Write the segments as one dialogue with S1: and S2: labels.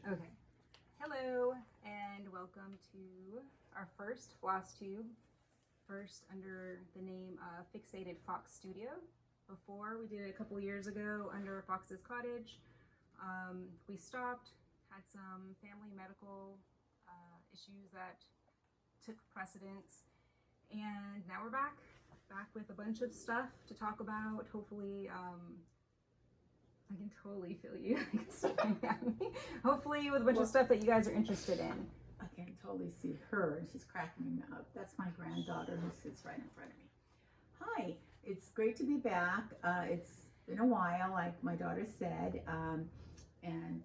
S1: Okay. Hello and welcome to our first Flosstube, first under the name Fixated Fox Studio. Before we did it a couple years ago under Fox's Cottage. We stopped, had some family medical issues that took precedence, and now we're back with a bunch of stuff to talk about. Hopefully, I can totally feel you staring at me. Hopefully with a bunch of stuff that you guys are interested in.
S2: I can totally see her, and she's cracking me up. That's my granddaughter who sits right in front of me. Hi, it's great to be back. It's been a while, like my daughter said, and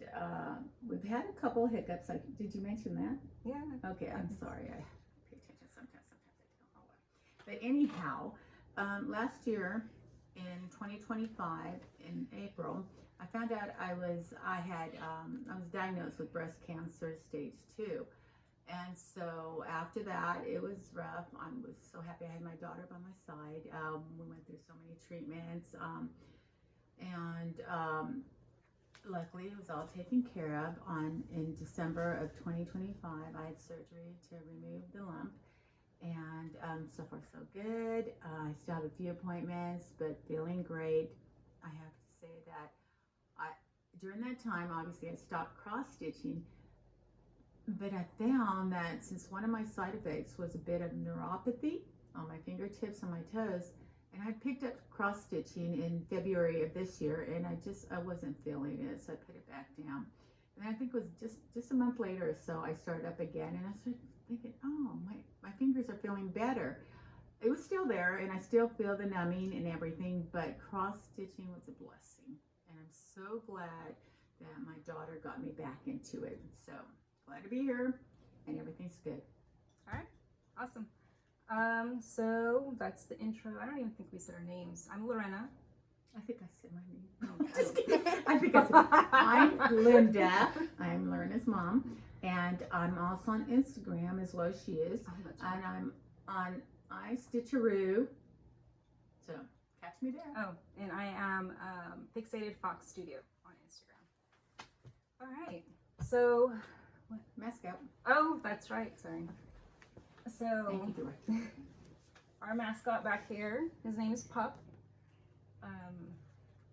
S2: we've had a couple hiccups. Like, did you mention that?
S1: Yeah.
S2: Okay, I'm sorry. I pay attention sometimes I don't know why. But anyhow, last year in 2025, in April, I found out I was diagnosed with breast cancer stage 2. And so after that, it was rough. I was so happy I had my daughter by my side. We went through so many treatments, luckily it was all taken care of. In December of 2025, I had surgery to remove the lump, and so far so good. I still have a few appointments, but feeling great. I have to say that during that time, obviously I stopped cross-stitching, but I found that since one of my side effects was a bit of neuropathy on my fingertips and my toes, and I picked up cross-stitching in February of this year, and I wasn't feeling it, so I put it back down. And I think it was just a month later or so, I started up again, and I started thinking, oh, my fingers are feeling better. It was still there, and I still feel the numbing and everything, but cross-stitching was a blessing. And I'm so glad that my daughter got me back into it. So glad to be here, and everything's good.
S1: All right. Awesome. So that's the intro. I don't even think we said our names. I'm Lorena.
S2: I think I said my name. Just kidding. I think I said I'm Linda. I'm Lorena's mom, and I'm also on Instagram as well as she is.
S1: Oh, that's right.
S2: And I'm on iStitcheroo. So catch me there.
S1: Oh, and I am Fixated Fox Studio on Instagram. All right. So, what?
S2: Mascot.
S1: Oh, that's right. Sorry. So,
S2: Thank you, Director.
S1: Our mascot back here, his name is Pup.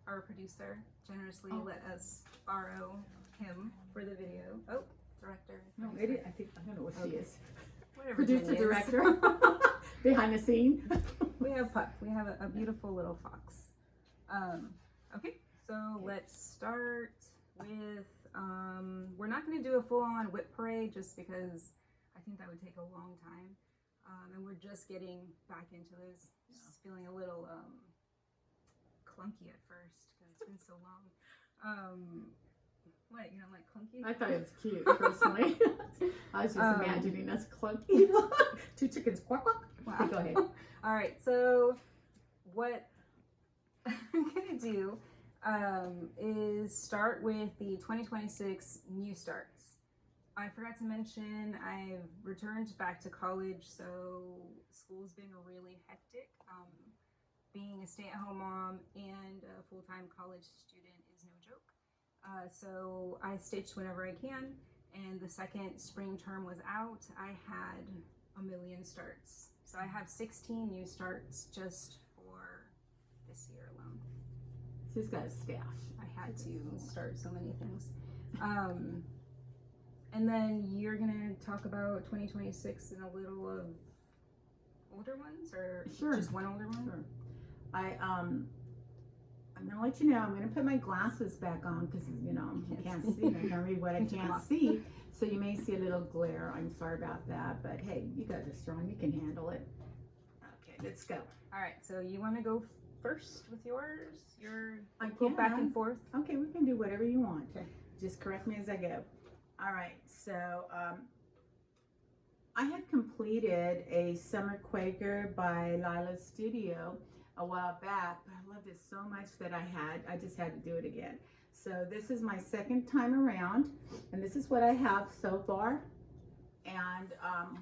S1: Our producer generously let us borrow him for the video. Oh, director.
S2: No, I don't know what she is.
S1: Whatever.
S2: Producer, director, behind the scene.
S1: We have Pup. We have a beautiful little fox. Okay, so let's start with, we're not going to do a full-on whip parade just because I think that would take a long time. And we're just getting back into this. Just feeling a little clunky at first because it's been so long. What, you don't like clunky?
S2: I thought it was cute, personally. I was just imagining us clunky. Two chickens, quack, quack.
S1: Wow.
S2: Okay, go ahead.
S1: All right, so what I'm gonna do is start with the 2026 new starts. I forgot to mention I've returned back to college, so school's been really hectic. Being a stay-at-home mom and a full-time college student is no joke. So I stitch whenever I can, and the second spring term was out, I had a million starts. So I have 16 new starts just for this year alone.
S2: She's got a stash.
S1: I had to start so many things. And then you're gonna talk about 2026 and a little of older ones, or
S2: Sure.
S1: just one older one?
S2: Sure. I'm gonna let you know, I'm gonna put my glasses back on because you can't see. I can read what I can't see. So you may see a little glare. I'm sorry about that, but hey, you guys are strong, you can handle it. Okay, let's go.
S1: All right, so you wanna go first with yours?
S2: I
S1: Go back
S2: can.
S1: and forth?
S2: Okay, we can do whatever you want.
S1: Okay.
S2: Just correct me as I go. All right, so I had completed a Summer Quaker by Lila's Studio a while back, but I loved it so much that I just had to do it again. So this is my second time around, and this is what I have so far. And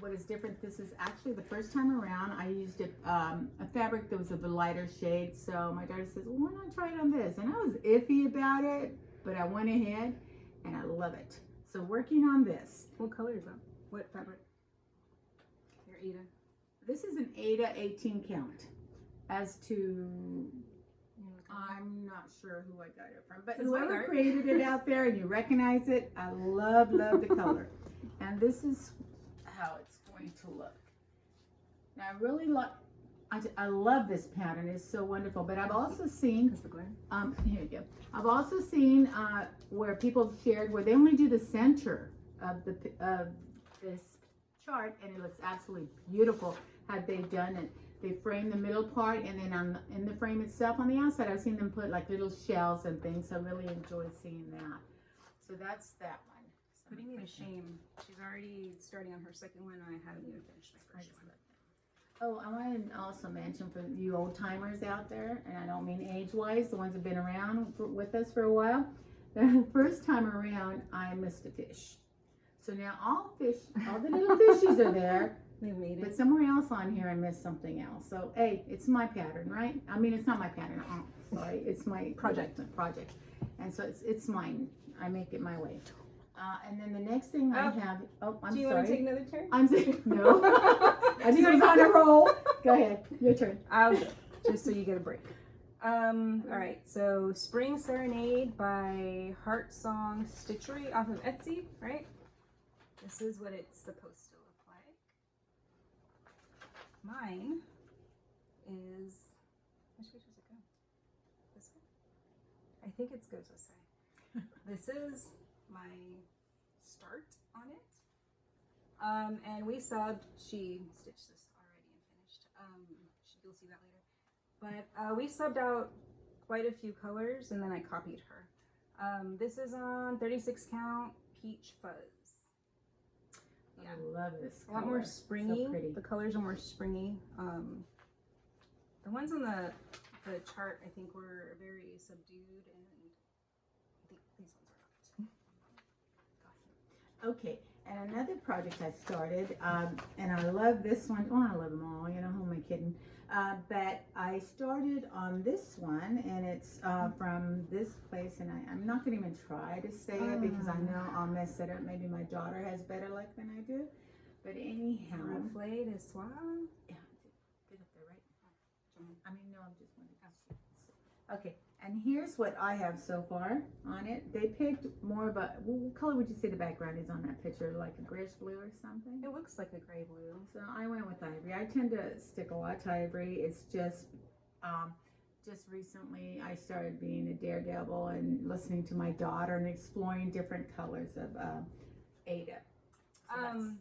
S2: what is different, this is actually the first time around I used a fabric that was of a lighter shade. So my daughter says, well, why not try it on this? And I was iffy about it, but I went ahead and I love it. So working on this.
S1: What color is that? What fabric? Your Ada.
S2: This is an Ada 18 count. As to, I'm not sure who I got it from, but whoever created it out there and you recognize it, I love the color. And this is how it's going to look. Now I really like, I love this pattern. It's so wonderful. But I've also seen, here you go. I've also seen where people shared where they only do the center of this chart, and it looks absolutely beautiful. Had they done it? They frame the middle part, and then in the frame itself on the outside, I've seen them put like little shells and things. So I really enjoyed seeing that. So that's that one.
S1: Putting me to shame. She's already starting on her second one, and I haven't even finished my first one.
S2: Oh, I want to also mention for you old timers out there, and I don't mean age-wise, the ones that have been around with us for a while. The first time around, I missed a fish. So now all the little fishies are there. But somewhere else on here I missed something else. So hey, it's my pattern, right? I mean, it's not my pattern. Oh, sorry, it's my project. And so it's mine. I make it my way. And then the next thing I have. Oh, I'm sorry.
S1: Do you want to take another turn?
S2: I'm saying no. I just was on a roll. Go ahead, your turn.
S1: I'll go, just so you get a break. All right. So Spring Serenade by Heart Song Stitchery off of Etsy, right? This is what it's supposed to look like. Mine is, which way does it go? This way? I think it goes this way. This is my start on it. And we subbed, she stitched this already and finished. You'll see that later. But we subbed out quite a few colors, and then I copied her. This is on 36 count Peach Fuzz.
S2: Yeah. I love this color.
S1: A lot more springy.
S2: So pretty.
S1: The colors are more springy. The ones on the chart, I think, were very subdued, and I think these ones are not.
S2: Okay, and another project I started, and I love this one. Oh, I love them all. You know, who am I kidding? But I started on this one, and it's from this place, and I'm not going to even try to say it because I know I'll mess it up. Maybe my daughter has better luck than I do. But anyhow.
S1: Reflé de soie?
S2: Yeah, get up there, right? I mean, no, I'm just wondering. Okay, and here's what I have so far on it. They picked more of a, what color would you say the background is on that picture? Like a grayish blue or something?
S1: It looks like a gray blue.
S2: So I went with ivory. I tend to stick a lot to ivory. It's just recently I started being a daredevil and listening to my daughter and exploring different colors of Ada. So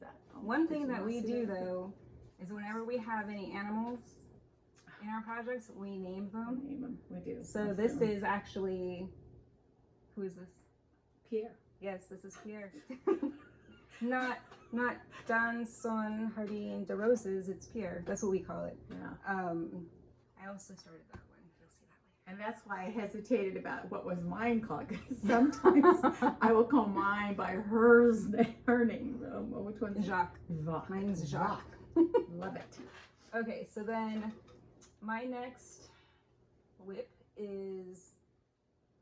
S1: one thing that we do though is whenever we have any animals in our projects, we name them.
S2: We name them. We do.
S1: So this is actually, who is this?
S2: Pierre.
S1: Yes, this is Pierre. not Dan Son Jardin de Roses. It's Pierre. That's what we call it.
S2: Yeah.
S1: I also started that one. You'll see that later.
S2: And that's why I hesitated about what was mine called. Because sometimes I will call mine by her name. Which one's
S1: Jacques?
S2: Jacques.
S1: Mine's Jacques.
S2: Love it.
S1: Okay, so then my next whip is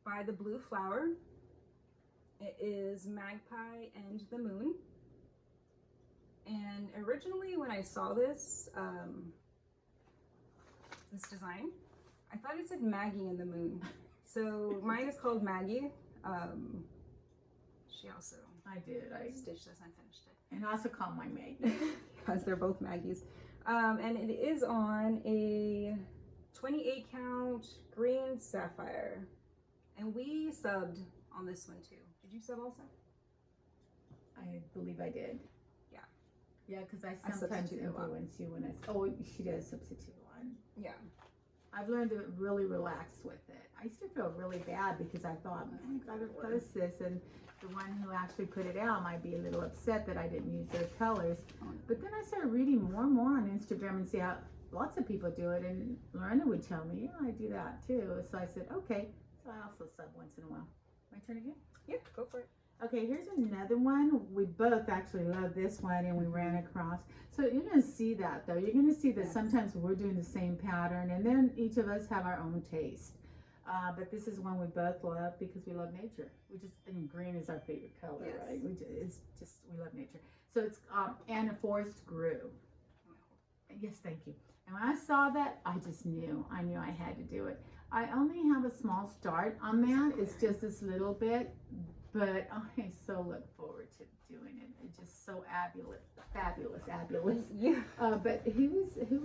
S1: by the Blue Flower. It is Magpie and the Moon. And originally when I saw this, this design, I thought it said Maggie and the Moon. So mine is called Maggie. She also
S2: I
S1: stitched this and finished it.
S2: And I also call mine Maggie.
S1: Because they're both Maggies. And it is on a 28 count green sapphire. And we subbed on this one too. Did you sub also?
S2: I believe I did.
S1: Yeah.
S2: Yeah, because I sometimes influence you when she does substitute one.
S1: Yeah.
S2: I've learned to really relax with it. I used to feel really bad because I thought, I gotta post this, and the one who actually put it out might be a little upset that I didn't use their colors. But then I started reading more and more on Instagram and see how lots of people do it, and Lorena would tell me, yeah, I do that too. So I said, okay. So I also sub once in a while. My turn again?
S1: Yeah, go for it.
S2: Okay, here's another one. We both actually love this one, and we ran across. So you're going to see that, though. You're going to see that sometimes we're doing the same pattern, and then each of us have our own taste. but this is one we both love because we love nature. And green is our favorite color,
S1: Yes.
S2: right? We love nature. So it's, and a forest grew. Yes, thank you. And when I saw that, I knew I had to do it. I only have a small start on that. It's just this little bit, but I so look forward to doing it. It's just so fabulous.
S1: You,
S2: But who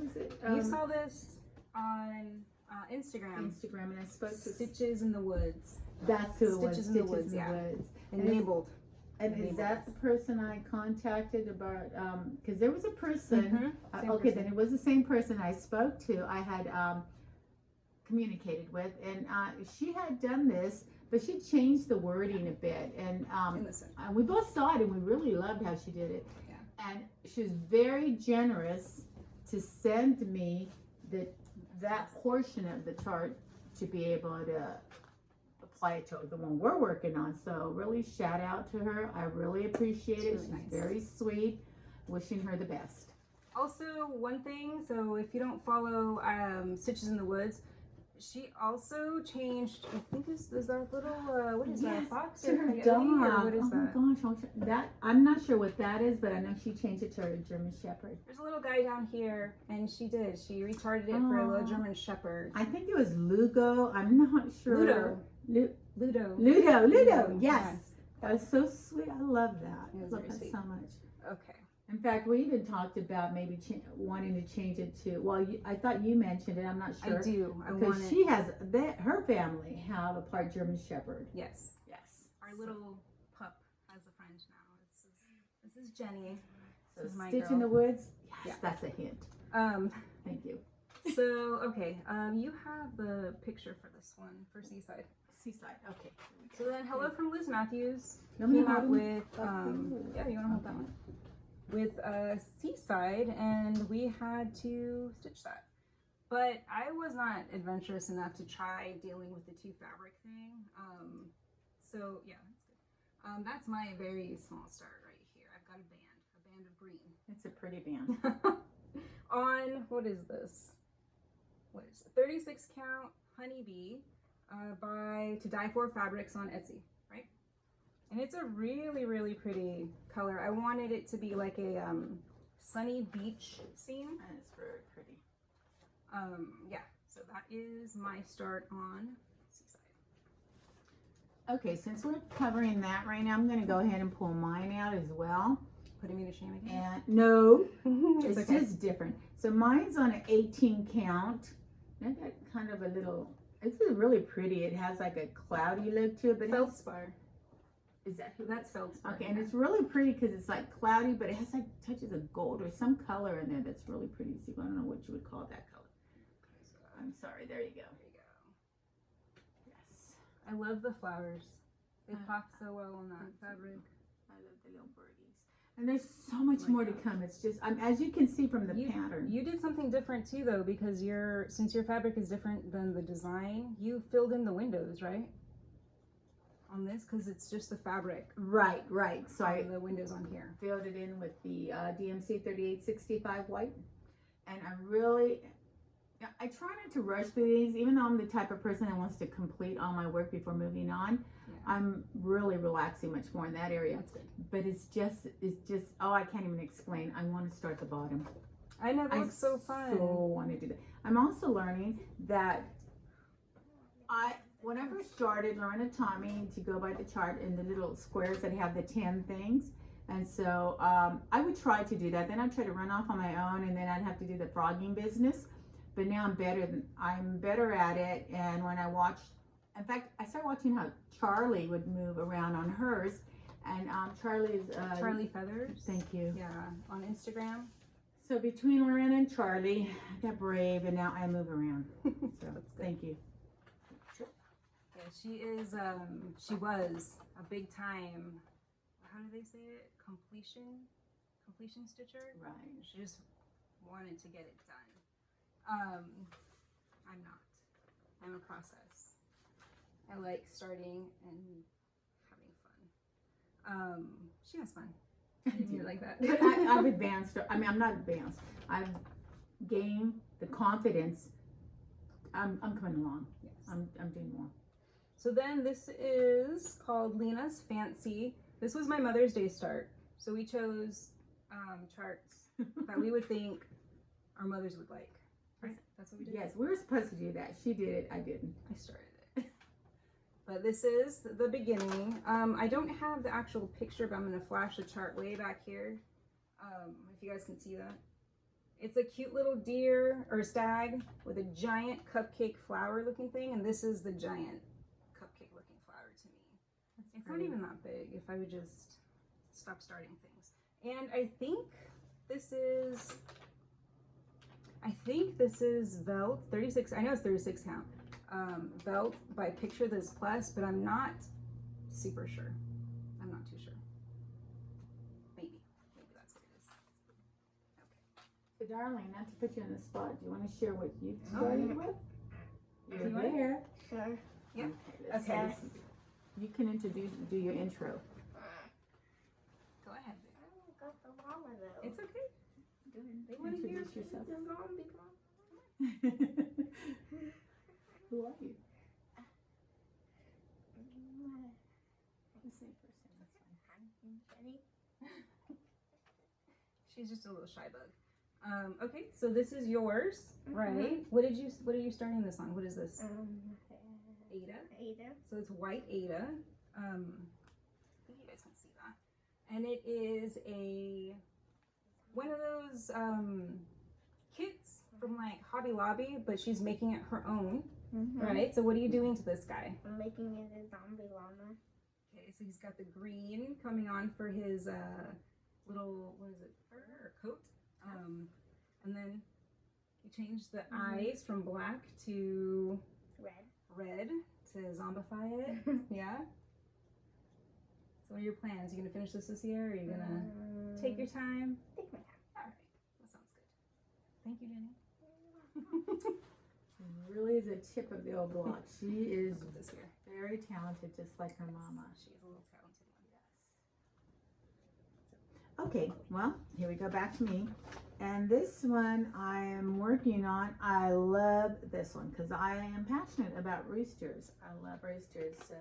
S2: was it?
S1: you saw this on Instagram.
S2: And I spoke to
S1: Stitches in the Woods.
S2: That's who it was.
S1: Stitches in the Woods, yeah. Enabled.
S2: And is that the person I contacted about? Because there was a person.
S1: Same
S2: Okay,
S1: person.
S2: then it was the same person I spoke to. I had communicated with, and she had done this, but she changed the wording a bit, and we both saw it, and we really loved how she did it.
S1: Yeah.
S2: And she was very generous to send me that portion of the chart to be able to apply it to the one we're working on. So really shout out to her. I really appreciate it.
S1: Really
S2: She's
S1: nice.
S2: very sweet. Wishing her the best.
S1: Also, one thing, so if you don't follow Stitches in the Woods, she also changed, I think is that little, what is that, fox
S2: to
S1: or
S2: her
S1: coyote,
S2: dog.
S1: or what is
S2: Oh
S1: that?
S2: my gosh, that I'm not sure what that is, but I know she changed it to her German Shepherd.
S1: There's a little guy down here, and she recharted it for a little German Shepherd.
S2: I think it was Lugo. I'm not sure. Ludo. Yes. That was so sweet. I love that.
S1: It was
S2: I love
S1: very
S2: that
S1: sweet.
S2: so much.
S1: Okay.
S2: In fact, we even talked about maybe wanting to change it to. Well, I thought you mentioned it. I'm not sure.
S1: I do. I
S2: because
S1: want it.
S2: she has her family have a part German Shepherd.
S1: Yes.
S2: Yes.
S1: Our little pup has a friend now. This is Jenny.
S2: So
S1: This is my
S2: Stitch
S1: girl.
S2: in the Woods. Yes,
S1: Yeah.
S2: that's a hint. Thank you.
S1: So okay. You have the picture for this one for Seaside.
S2: Seaside. Okay.
S1: So then, hello from Liz Matthews.
S2: You want me to
S1: Came out
S2: hold
S1: with
S2: them?
S1: yeah, you want to hold that one? With Seaside, and we had to stitch that. But I was not adventurous enough to try dealing with the two fabric thing. So yeah, that's good. That's my very small start right here. I've got a band of green.
S2: It's a pretty band.
S1: On what is this? What is it? 36 count honeybee by To Die For Fabrics on Etsy, right? And it's a really pretty color. I wanted it to be like a sunny beach scene.
S2: And it's very pretty.
S1: Yeah, so that is my start on Seaside.
S2: Okay, since we're covering that right now, I'm going to go ahead and pull mine out as well.
S1: Putting me to shame again?
S2: And no,
S1: it's
S2: it's
S1: okay.
S2: just different. So mine's on an 18 count. I got kind of a little, it's really pretty. It has like a cloudy look to it. But
S1: Feldspar.
S2: Is that who?
S1: That's Feldspar.
S2: Okay, and it's really pretty because it's like cloudy, but it has like touches of gold or some color in there that's really pretty. See, I don't know what you would call that color. I'm sorry. There you go.
S1: There you go.
S2: Yes.
S1: I love the flowers. They pop so well on that fabric.
S2: I love the little birdies. And there's so much more to come. It's just, as you can see from the pattern.
S1: You did something different too, though, because since your fabric is different than the design, you filled in the windows, right? On this, because it's just the fabric.
S2: Right. So I
S1: the windows on here.
S2: filled it in with the DMC 3865 white. And I try not to rush through these, even though I'm the type of person that wants to complete all my work before moving on.
S1: Yeah.
S2: I'm really relaxing much more in that area.
S1: That's good.
S2: But it's just, oh, I can't even explain. I want to start at the bottom.
S1: I know, that looks so fun.
S2: I so want to do that. I'm also learning that when I first started, Lorena taught me to go by the chart in the little squares that have the 10 things. And so I would try to do that. Then I'd try to run off on my own, and then I'd have to do the frogging business. But now I'm better at it. And when I watched, in fact, I started watching how Charlie would move around on hers. And Charlie is
S1: Charlie Feathers.
S2: Thank you.
S1: Yeah, on Instagram.
S2: So between Lorena and Charlie, I got brave, and now I move around. So thank you.
S1: Yeah, she was a big time, how do they say it? Completion stitcher?
S2: Right.
S1: She just wanted to get it done. I'm not. I'm a process. I like starting and having fun. She has fun. I do like that.
S2: But I've advanced. I'm not advanced. I've gained the confidence. I'm coming along.
S1: Yes.
S2: I'm doing more.
S1: So then this is called Lena's Fancy. This was my Mother's Day start. So we chose charts that we would think our mothers would like. Right? That's what we did?
S2: Yes, we were supposed to do that. She did it. I didn't.
S1: I started it. But this is the beginning. I don't have the actual picture, but I'm going to flash the chart way back here. If you guys can see that. It's a cute little deer or stag with a giant cupcake flower looking thing. And this is the giant cupcake looking flower to me. It's not even that big if I would just stop starting things. And I think this is Velt 36. I know it's 36 count. Velt by Picture This Plus, but I'm not super sure. I'm not too sure. Maybe that's what it is.
S2: So, darling, not to put you on the spot, do you want to share what you started with? You're there.
S3: Sure.
S1: Yep.
S2: Okay.
S1: Okay.
S2: You can do your intro.
S1: Go ahead.
S3: I don't got the llama though.
S1: It's okay.
S2: They want to introduce yourself.
S3: The zombie llama.
S2: Who are you? The same person. That's fine.
S3: Jenny.
S1: She's just a little shy bug. Okay, so this is yours, right? What are you starting this on? What is this? Ada.
S3: Ada.
S1: So it's white Ada. I think you guys can see that. And it is one of those kits from like Hobby Lobby, but she's making it her own, right? So what are you doing to this guy?
S3: I'm making it a zombie llama.
S1: Okay, so he's got the green coming on for his little, what is it, fur or coat? And then you change the eyes from black to red to zombify it. Yeah. So what are your plans? You gonna finish this year, or are you gonna take your time?
S3: Take my time.
S1: All right, that sounds good. Thank you, Jenny.
S2: She really is a tip of the old block. She is
S1: This here.
S2: very talented, just like her mama.
S1: She's a little talented one.
S2: Okay, well, here we go back to me. And this one I am working on. I love this one because I am passionate about roosters. I love roosters. So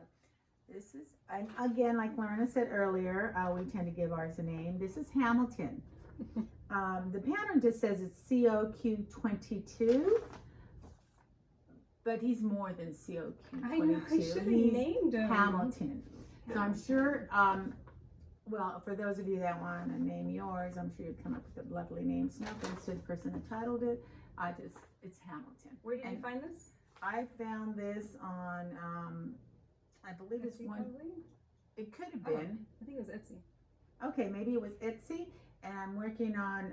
S2: this is, and again, like Lorena said earlier, we tend to give ours a name. This is Hamilton. The pattern just says it's COQ22, but he's more than COQ22.
S1: I know, I should have named him.
S2: Hamilton. So I'm sure, well, for those of you that want to name yours, I'm sure you'd come up with a lovely name. No offense to the person that titled it. It's Hamilton.
S1: Where did you find this?
S2: I found this on, I believe it's
S1: Etsy,
S2: one.
S1: probably?
S2: It could have been.
S1: I think it was Etsy.
S2: Okay, maybe it was Etsy. And I'm working on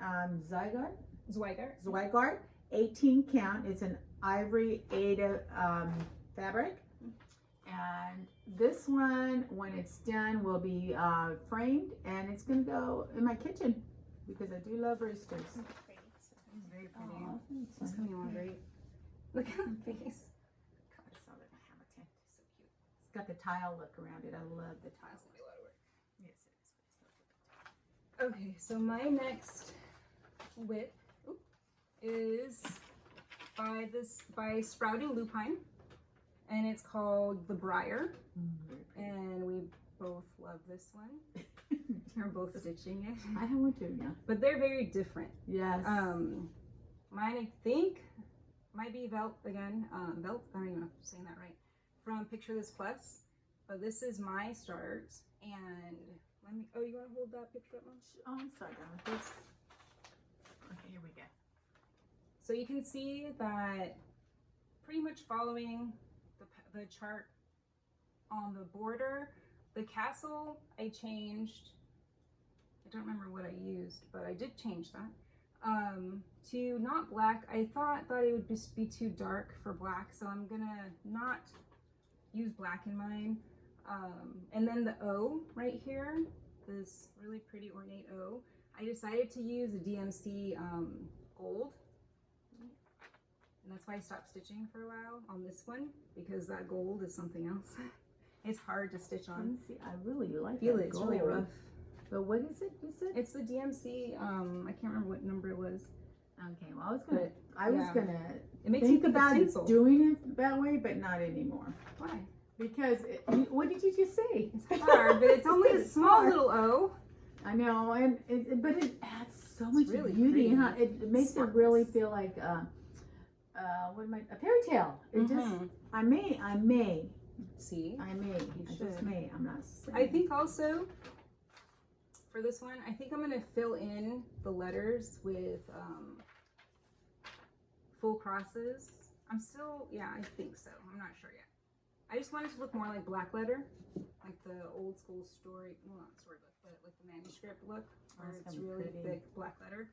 S1: Zweigart.
S2: 18 count. It's an ivory Ada fabric. And this one, when it's done, will be framed, and it's going to go in my kitchen because I do love roosters.
S1: It's very pretty.
S2: Oh,
S1: It's coming along great. Look at the face.
S2: I saw that Hamilton. So cute. It's got the tile look around it. I love the tile.
S1: That's gonna be a lot of work.
S2: Yes, it is.
S1: Okay, so my next whip is by Sprouting Lupine, and it's called The Briar. And we both love this one. We're both stitching it.
S2: I don't want to, yeah.
S1: But they're very different.
S2: Yes.
S1: Mine, I think, might be Velt again. Velt, I don't even know if I'm saying that right. From Picture This Plus. But this is my start. And let me, oh, you want to hold that picture up, Mom?
S2: Oh, I'm sorry, darling. Okay, here we go.
S1: So you can see that pretty much following the chart on the border. The castle I changed. I don't remember what I used, but I did change that. To not black. I thought it would just be too dark for black, so I'm gonna not use black in mine. And then the O right here, this really pretty ornate O, I decided to use a DMC gold. And that's why I stopped stitching for a while on this one, because that gold is something else. It's hard to stitch on.
S2: See, I really like
S1: Feel
S2: that
S1: it, it's
S2: gold.
S1: really rough.
S2: But what is it you said?
S1: It's the DMC, I can't remember what number it was.
S2: Okay, well, I was
S1: yeah.
S2: gonna
S1: It makes you
S2: think
S1: think of
S2: about
S1: tinsel.
S2: doing it that way, but not anymore.
S1: Why?
S2: Because what did you just say?
S1: It's hard, but it's only a
S2: It's
S1: small
S2: hard.
S1: little O.
S2: I know, but it adds so
S1: It's
S2: much
S1: really
S2: beauty,
S1: pretty.
S2: huh? It makes it really feel like a fairy tale. It just I may
S1: See,
S2: I just
S1: should.
S2: may. I'm not saying.
S1: I think also for this one, I think I'm gonna fill in the letters with full crosses. I think so. I'm not sure yet. I just want it to look more like black letter, like the old school story, well, not storybook, but like the manuscript look, where
S2: That's
S1: it's
S2: gonna be
S1: really
S2: pretty.
S1: thick black letter.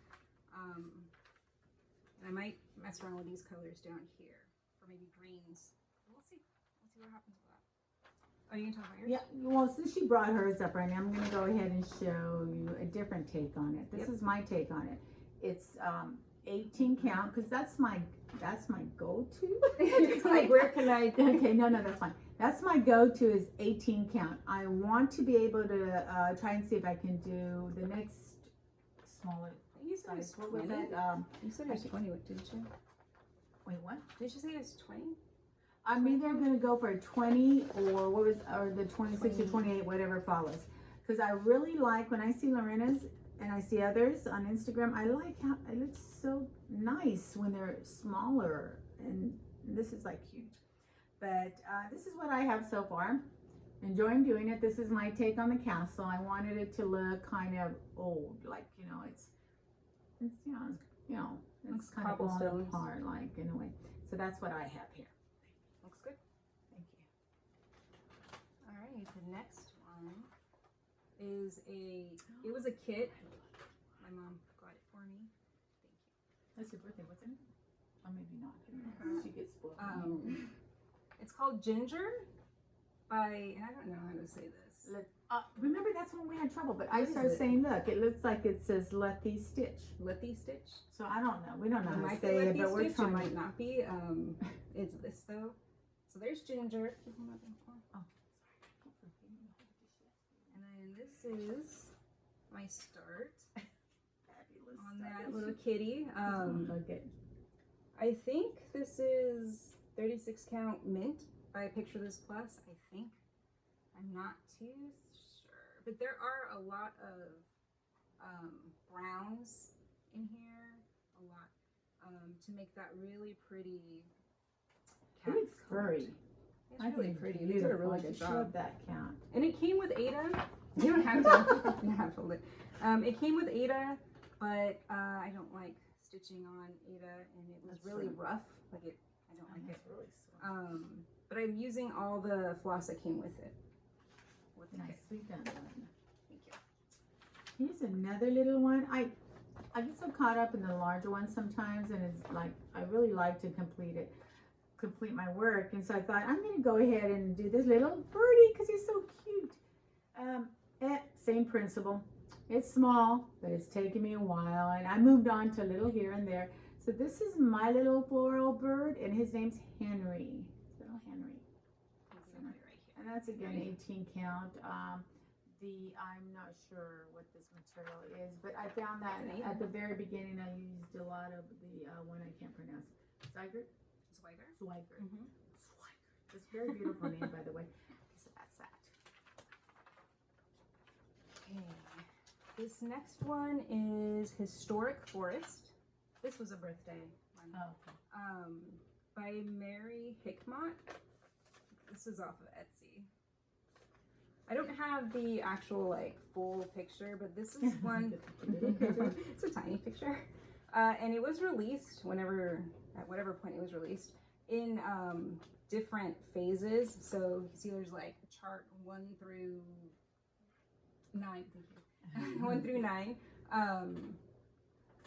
S1: And I might mess around with these colors down here for maybe greens. We'll see. We'll see what happens with that. Are you gonna talk about yours?
S2: Yeah, well, since she brought hers up right now, I'm going to go ahead and show you a different take on it. This is my take on it. It's 18 count, because that's my go-to.
S1: It's like, where can I?
S2: Okay, no, that's fine. That's my go-to is 18 count. I want to be able to try and see if I can do the next smaller
S1: You said it was
S2: size. What was
S1: 20?
S2: that?
S1: You said it was 20, didn't you?
S2: Wait, what?
S1: Did you say it was 20?
S2: I'm either going to go for a 20 or the 26 or 28, whatever follows. Because I really like when I see Lorena's and I see others on Instagram, I like how it looks so nice when they're smaller, and this is like huge. But this is what I have so far. Enjoying doing it. This is my take on the castle. I wanted it to look kind of old, like, it's it's kind of falling apart, like, in a way. So that's what I have here.
S1: Looks good.
S2: Thank you.
S1: All right, the next one is it was a kit. My mom got it for me. Thank you.
S2: That's your birthday, wasn't it? Or maybe not. She gets spoiled.
S1: It's called Ginger by, and I don't know how to say this.
S2: Remember, that's when we had trouble, but I
S1: What is
S2: started
S1: it?
S2: saying, look, it looks like it says Let Thee Stitch.
S1: Let Thee Stitch.
S2: So I don't know. We don't know
S1: It
S2: how to
S1: might be
S2: say
S1: Let
S2: it,
S1: Thee
S2: but we're
S1: Stitch. It
S2: trying.
S1: might not be. It's this though. So there's Ginger.
S2: Oh.
S1: And then this is my start
S2: Fabulous
S1: on
S2: stuff.
S1: that little kitty.
S2: Okay.
S1: I think this is 36 count mint by Picture This Plus, I think. I'm not too sure. But there are a lot of browns in here. A lot. To make that really pretty cat
S2: It's
S1: coat.
S2: furry.
S1: It's really pretty. They did a really good job.
S2: That count.
S1: And it came with Ada. You don't have to. You don't have to hold it. It came with Ada, but I don't like stitching on Ada, and it was really rough. Like it, I don't like it.
S2: Really soft.
S1: But I'm using all the floss that came with it. With the kit.
S2: Nicely done.
S1: Thank you.
S2: Here's another little one. I get so caught up in the larger ones sometimes, and it's like I really like to complete my work, and so I thought I'm gonna go ahead and do this little birdie because he's so cute. Same principle. It's small, but it's taken me a while, and I moved on to a little here and there. So this is my little floral bird, and his name's Henry. Little Henry. And that's again 18 count. I'm not sure what this material is, but I found that at the very beginning I used a lot of the one I can't pronounce. Swigert? Swigert.
S1: Mm-hmm.
S2: Swigert. It's a very beautiful name, by the way. So that's that.
S1: Okay. This next one is Historic Forest. This was a birthday one.
S2: Oh, okay.
S1: By Mary Hickmott. This is off of Etsy. I don't have the actual full picture, but this is one. It's a tiny picture, and it was released at whatever point it was released in different phases. So you see, there's a chart 1 through 9. Thank you. 1 through 9.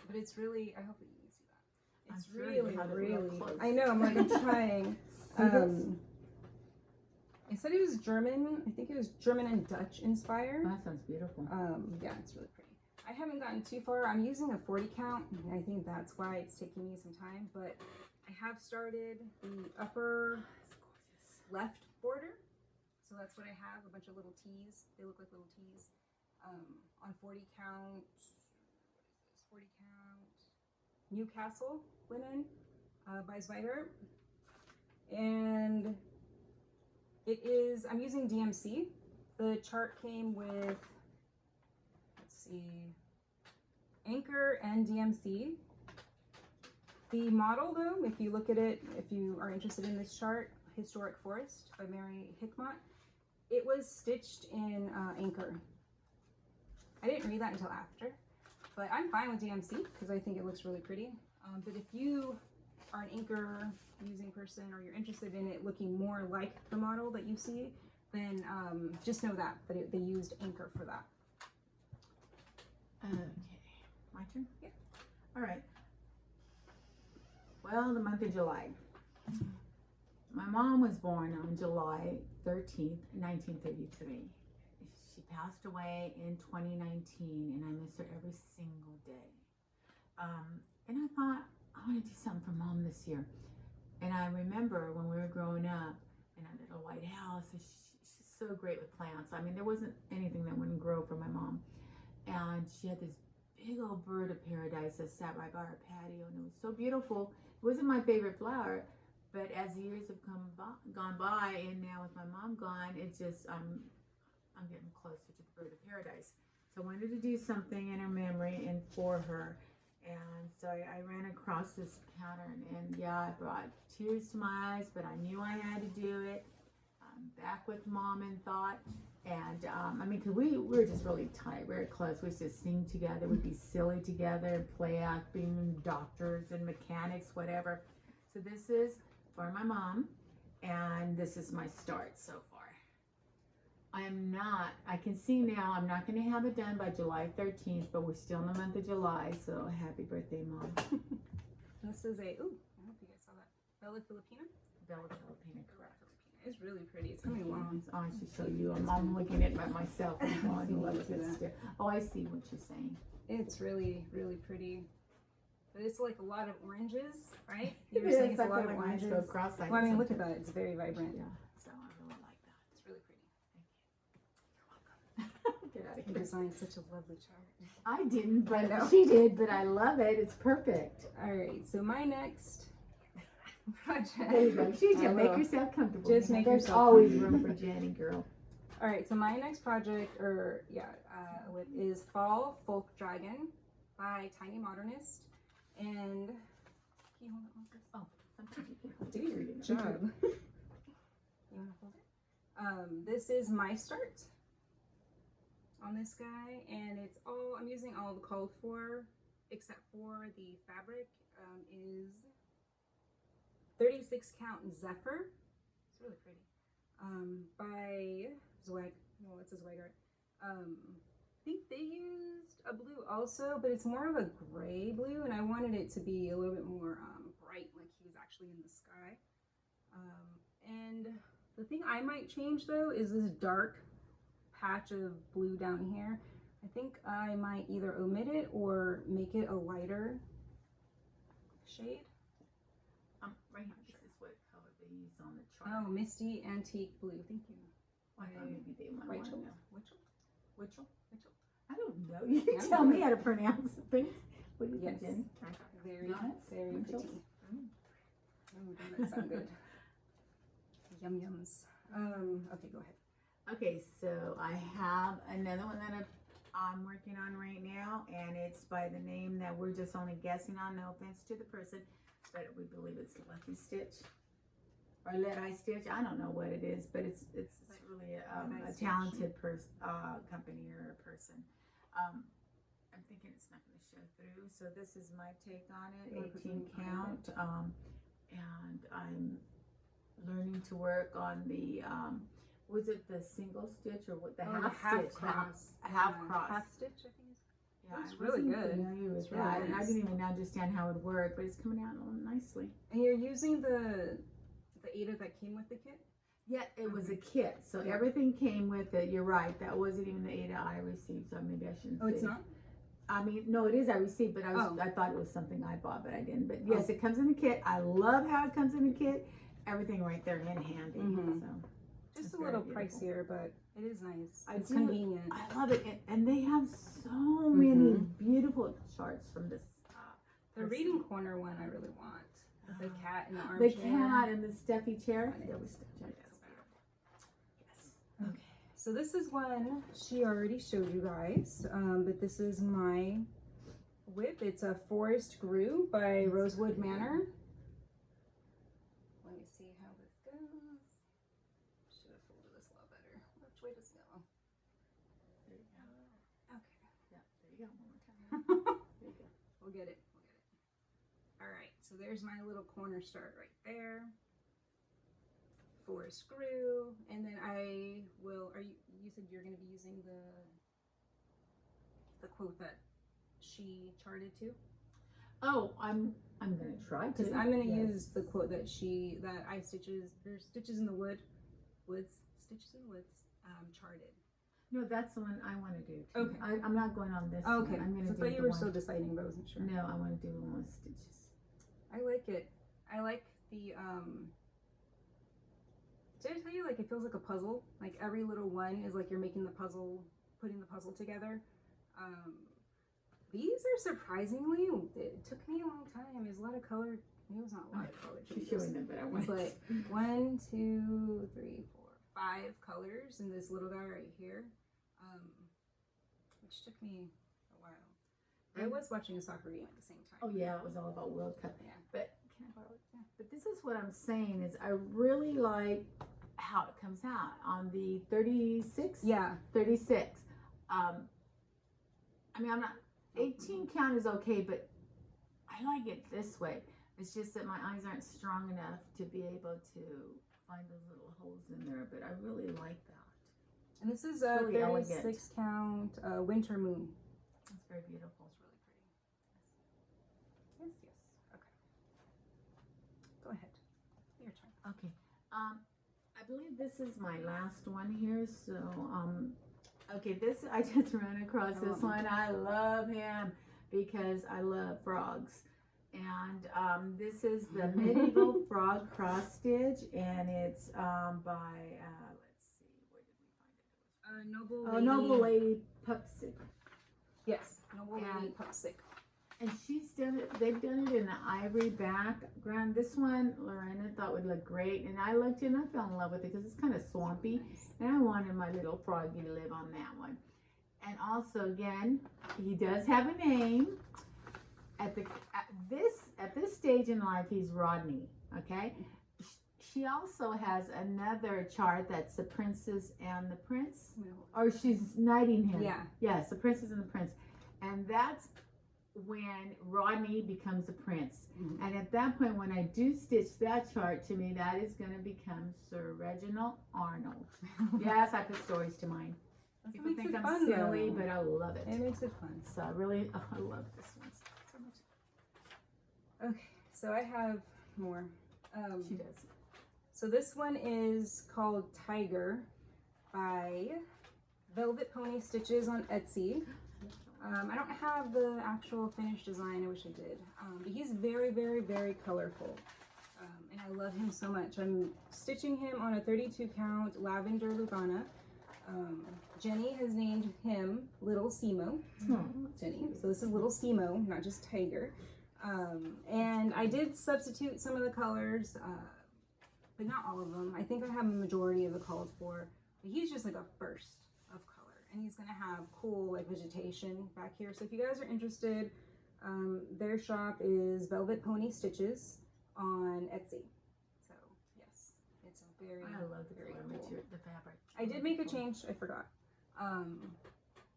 S1: But it's really. I hope that you can see that. It's really. I know. I'm trying. I said it was German. I think it was German and Dutch inspired.
S2: That sounds beautiful.
S1: Yeah, it's really pretty. I haven't gotten too far. I'm using a 40 count. I think that's why it's taking me some time, but I have started the upper left border. So that's what I have, a bunch of little T's. They look like little T's. On 40 count, what is this? 40 count Newcastle linen by Zweiter. And it is, I'm using DMC. The chart came with, let's see, Anchor and DMC. The model though, if you look at it, if you are interested in this chart, Historic Forest by Mary Hickmott, it was stitched in Anchor. I didn't read that until after, but I'm fine with DMC because I think it looks really pretty. But if you are an Anchor using person or you're interested in it looking more like the model that you see, then just know that they used Anchor for that.
S2: Okay, my turn?
S1: Yeah.
S2: All right. Well, the month of July. My mom was born on July 13th, 1933. She passed away in 2019, and I miss her every single day. And I thought, I want to do something for Mom this year. And I remember when we were growing up in our little white house, she's so great with plants. I mean, there wasn't anything that wouldn't grow for my mom. And she had this big old bird of paradise that sat right by our patio, and it was so beautiful. It wasn't my favorite flower, but as the years have gone by, and now with my mom gone, it's just, I'm getting closer to the bird of paradise. So I wanted to do something in her memory and for her. And so I ran across this pattern, and yeah, it brought tears to my eyes, but I knew I had to do it. Back with Mom in thought. And I mean, because we were just really tight, very close. We used to sing together, we'd be silly together, and play acting, doctors and mechanics, whatever. So this is for my mom, and this is my start so far. I can see now I'm not going to have it done by July 13th, but we're still in the month of July, so happy birthday, Mom.
S1: This is a, ooh, I hope you guys saw that. Bella Filipina?
S2: Bella Filipina, correct.
S1: It's really pretty. It's coming along.
S2: I should show you. I'm looking at it myself. Oh, I see what you're saying.
S1: It's really, really pretty. But it's like a lot of oranges, right?
S2: You
S1: were
S2: yeah,
S1: saying
S2: it's
S1: a lot
S2: of
S1: of oranges.
S2: Go across like
S1: well, I mean, look at that. It's very vibrant.
S2: Yeah. So I really like that.
S1: It's really pretty.
S2: Thank you. Get out of
S1: You
S2: here.
S1: designed such a lovely chart.
S2: I didn't, but
S1: know.
S2: she did, but I love it. It's perfect.
S1: All right. So my next project.
S2: There you go. She just make yourself comfortable.
S1: Just make
S2: There's
S1: yourself
S2: always
S1: comfortable.
S2: room for Jenny, girl.
S1: All right. So my next project, is Fall Folk Dragon by Tiny Modernist. And can you hold it one first?
S2: Oh,
S1: Do your job. You want to hold it? This is my start on this guy, and it's all, I'm using all the called for, except for the fabric is 36 count Zephyr. It's really pretty. By Zweig, well, it's a Zweigart. I think they used a blue also, but it's more of a gray blue, and I wanted it to be a little bit more bright, like he was actually in the sky. And the thing I might change though is this dark patch of blue down here. I think I might either omit it or make it a lighter shade.
S2: Right here. This is what color they use on the chart.
S1: Oh, Misty Antique Blue. Thank you.
S2: I thought maybe they might want to know.
S1: Witchell?
S2: I don't know. You
S1: I don't
S2: tell
S1: know.
S2: me how to pronounce things. What do you
S1: Yes.
S2: think, Jenny?
S1: Very,
S2: Nice.
S1: very
S2: Witchell.
S1: pretty. Oh, doesn't that sound good? Yum yums. Okay, go ahead.
S2: Okay, so I have another one that I'm working on right now, and it's by the name that we're just only guessing on. No offense to the person, but we believe it's Lucky Stitch or Let I Stitch. I don't know what it is, but it's really a talented company or a person. I'm thinking it's not going to show through, so this is my take on it. 18 count, and I'm learning to work on the was it the single stitch or what the half stitch?
S1: Cross.
S2: Half cross.
S1: Half stitch, I think.
S2: Yeah,
S1: That's
S2: I
S1: really
S2: wasn't
S1: good.
S2: familiar with
S1: It's
S2: that,
S1: really
S2: and I
S1: nice.
S2: didn't even understand how it worked, but it's coming out nicely.
S1: And you're using the Ada that came with the kit?
S2: Yeah, it was a kit, so
S1: Yeah.
S2: everything came with it. You're right. That wasn't even the Ada I received, so maybe I shouldn't.
S1: Oh, it's
S2: say.
S1: not?
S2: I mean, no, it is. I received, but I thought it was something I bought, but I didn't. But yes, it comes in the kit. I love how it comes in the kit. Everything right there in handy.
S1: Mhm.
S2: So
S1: Just
S2: it's
S1: a little
S2: very beautiful.
S1: pricier, but it is nice.
S2: I
S1: It's
S2: do-
S1: convenient.
S2: I love it, and they have so many beautiful charts from this
S1: The reading corner one I really want. With the cat in the
S2: The
S1: armchair.
S2: cat and the stuffy chair.
S1: On it.
S2: Yeah, we stuffed it.
S1: That's
S2: Yes.
S1: Okay. So this is one she already showed you guys, but this is my whip. It's a Forest Grew by Rosewood Manor. Let me see how this goes. Should have folded this a lot better. Which way does it go?
S2: There you go.
S1: Okay.
S2: Yeah, there you go. One more time. There you go.
S1: We'll get it. All right. So there's my little corner start right there. Forest Grew, and then I will. You said you're going to be using the quote that she charted to?
S2: Oh, I'm gonna try to.
S1: Because I'm gonna use the quote that I stitches. There's stitches in the woods, charted.
S2: No, that's the one I want to do too.
S1: Okay.
S2: I'm not going on this
S1: Okay.
S2: one. I'm gonna
S1: So I
S2: do
S1: thought you
S2: the
S1: were
S2: one.
S1: still deciding, but I wasn't sure.
S2: No, I want to do the one with stitches.
S1: I like it. I like the Did I tell you, like, it feels like a puzzle? Like every little one is like you're making the puzzle, putting the puzzle together. These are surprisingly, it took me a long time. There's a lot of color. It was not a lot of color
S2: She's
S1: changes.
S2: showing them, but I want
S1: It's like 1, 2, 3, 4, 5 colors in this little guy right here, which took me a while. I was watching a soccer game at the same time.
S2: Oh yeah, it was all about World Cup.
S1: Yeah.
S2: But can I borrow it? Yeah. But this is what I'm saying is I really like how it comes out on the 36.
S1: Yeah.
S2: 36. I mean, I'm not 18 count is okay, but I like it this way. It's just that my eyes aren't strong enough to be able to find those little holes in there, but I really like that.
S1: And this is a
S2: really
S1: 36
S2: elegant.
S1: count Winter Moon.
S2: It's very beautiful.
S1: It's really pretty. Yes. Okay. Go ahead. Your turn.
S2: Okay. I believe this is my last one here. So, okay, this I just ran across this one. I love him because I love frogs. And this is the Medieval Frog Cross Stitch, and it's by let's see, where did we find it? Noble Lady Pupsick.
S1: Yes, Noble Lady Pupsick.
S2: And she's done it. They've done it in the ivory background. This one, Lorena thought would look great, and I looked and I fell in love with it because it's kind of swampy, and I wanted my little froggy to live on that one. And also, again, he does have a name. At this stage in life, he's Rodney. Okay. She also has another chart that's the Princess and the Prince, or she's knighting him.
S1: Yeah.
S2: Yes, the Princess and the Prince, and that's when Rodney becomes a prince.
S1: Mm-hmm.
S2: And at that point, when I do stitch that chart, to me, that is going to become Sir Reginald Arnold. Yes, I put stories to mine.
S1: That's
S2: People
S1: what makes
S2: think
S1: it
S2: I'm
S1: fun,
S2: silly,
S1: though.
S2: but I love it.
S1: It makes it fun.
S2: So I really, I love this one so much.
S1: Okay, so I have more.
S2: She does.
S1: So this one is called Tiger by Velvet Pony Stitches on Etsy. I don't have the actual finished design. I wish I did. But he's very, very, very colorful. And I love him so much. I'm stitching him on a 32 count lavender Lugana. Jenny has named him Little Simo. Jenny. So this is Little Simo, not just Tiger. And I did substitute some of the colors, but not all of them. I think I have a majority of the called for. But he's just like a burst of color, and he's gonna have cool like vegetation back here. So if you guys are interested, their shop is Velvet Pony Stitches on Etsy. So yes, it's a very,
S2: I love the
S1: very
S2: color
S1: cool.
S2: material, the fabric.
S1: I did make a change. I forgot.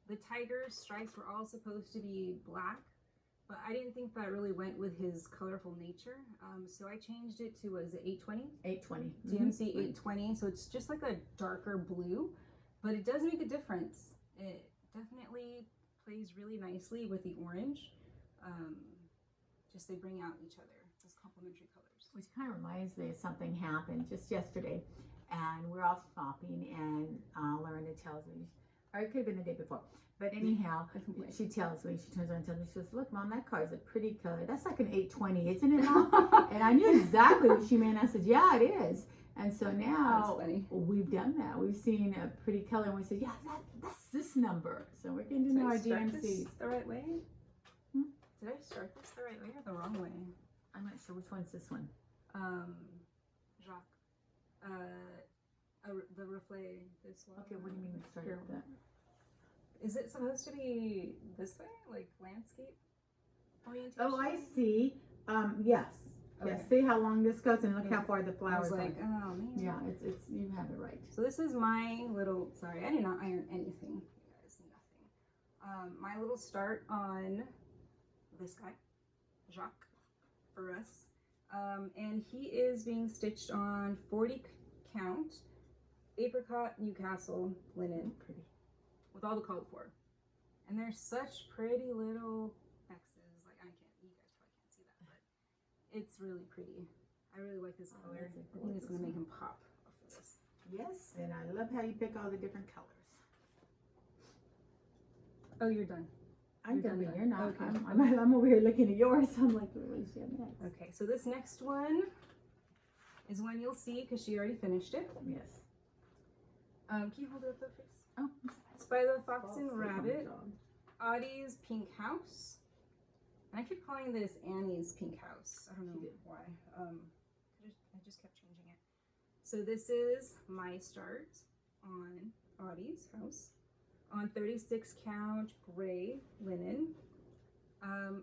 S1: The tiger stripes were all supposed to be black, but I didn't think that really went with his colorful nature. So I changed it to, what is it, 820?
S2: 820.
S1: DMC 820. So it's just like a darker blue, but it does make a difference. It definitely plays really nicely with the orange. Just they bring out each other, those complementary colors.
S2: Which kind of reminds me of something happened just yesterday, and we're off shopping, and Lorena tells me, or it could have been the day before, but anyhow, she tells me, she turns around and tells me, she goes, look, Mom, that card's a pretty color. That's like an 820, isn't it, Mom? And I knew exactly what she meant. I said, yeah, it is. And so now we've done that. We've seen a pretty color, and we said, yeah, that's this number. So we're getting to know our DMCs.
S1: the right way? Did I start this the right way or the wrong way?
S2: I'm not sure which one's this one.
S1: Jacques. The reflet this one.
S2: Okay, what do you mean we started with that?
S1: Is it supposed to be this way, like landscape orientation?
S2: Oh, I see. Yes.
S1: Okay.
S2: Yes. See how long this goes, and look how far the
S1: I
S2: flowers
S1: was like,
S2: are.
S1: oh man.
S2: Yeah, it's you have it right.
S1: So this is my little. Sorry, I did not iron anything. You guys, nothing. My little start on this guy, Jacques, for us, and he is being stitched on 40 count apricot Newcastle linen.
S2: Pretty.
S1: With all the called for, and they're such pretty little X's. Like you guys probably can't see that, but it's really pretty. I really like this color. I think it's gonna make him pop off of this.
S2: Yes, and I love how you pick all the different colors.
S1: Oh, you're done.
S2: I'm
S1: You're
S2: done,
S1: done
S2: but
S1: then.
S2: you're not.
S1: Okay.
S2: I'm over here looking at yours. I'm like, what does she have next?
S1: Okay, so this next one is one you'll see because she already finished it.
S2: Yes.
S1: Can you hold it up though, please?
S2: Oh,
S1: It's by the Fox and
S2: false
S1: Rabbit.
S2: dog.
S1: Audie's Pink House. And I keep calling this Annie's Pink House. I don't know why. I just kept changing it. So this is my start on Audie's house on 36 count gray linen.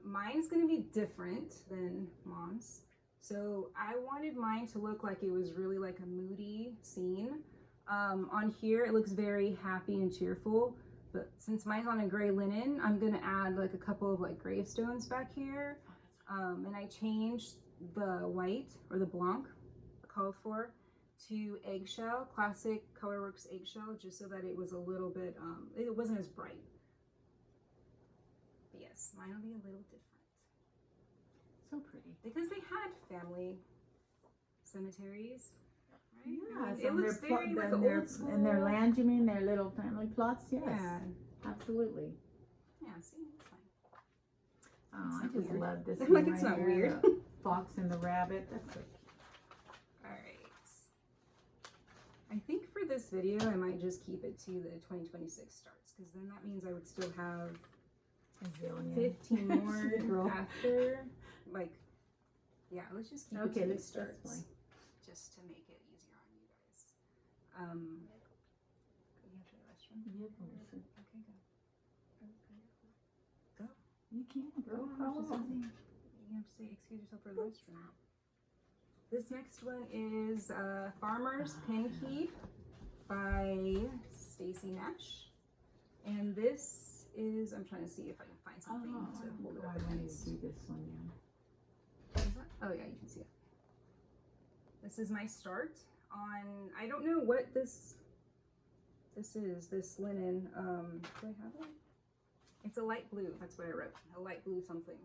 S1: Mine's gonna be different than Mom's. So I wanted mine to look like it was really like a moody scene. On here it looks very happy and cheerful, but since mine's on a gray linen, I'm gonna add like a couple of like gravestones back here. And I changed the white or the blanc called for to eggshell, classic Colorworks eggshell, just so that it was a little bit it wasn't as bright. But yes, mine will be a little different.
S2: So pretty.
S1: Because they had family cemeteries. Right?
S2: Yeah,
S1: I mean, it looks very like old school.
S2: And their land, you mean, their little family plots? Yes.
S1: Yeah.
S2: Absolutely.
S1: Yeah, see, it's fine.
S2: Oh,
S1: It's
S2: I
S1: not
S2: just
S1: weird.
S2: love this
S1: Like,
S2: one
S1: it's
S2: right
S1: not
S2: here,
S1: weird.
S2: the Fox and the rabbit. That's so cute.
S1: Alright. I think for this video, I might just keep it to the 2026 starts, because then that means I would still have
S2: A zillion.
S1: 15 more
S2: She's a girl.
S1: after. Like, yeah, let's just keep it
S2: Okay,
S1: to the
S2: that's
S1: starts.
S2: fine.
S1: Just to make it easier on you guys. You have to the restroom?
S2: Yep.
S1: Okay, go. Go.
S2: You can't. Go.
S1: Oh, just something. You have to say, excuse yourself for the restroom. This next one is Farmer's Pin Keep by Stacy Nash. And this is, I'm trying to see if I can find something to hold it up
S2: I wanted
S1: against.
S2: to do this one now.
S1: Is that? Oh yeah, you can see it. This is my start on, I don't know what this is, this linen. Do I have it? It's a light blue, that's what I wrote. A light blue something.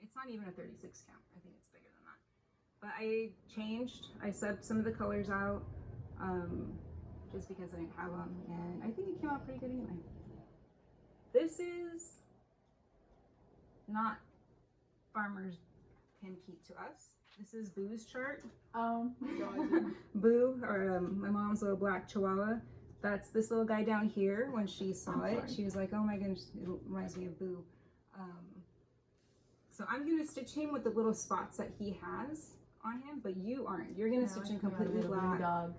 S1: It's not even a 36 count. I think it's bigger than that. But I subbed some of the colors out just because I didn't have them, and I think it came out pretty good anyway. This is not Farmer's Pin Keep to us. This is Boo's chart.
S2: Oh my God.
S1: Boo, or my mom's little black chihuahua. That's this little guy down here. When she saw it, she was like, oh my goodness, it reminds me of Boo. So I'm going to stitch him with the little spots that he has on him, but you aren't. You're going to stitch him completely black.
S2: Dog.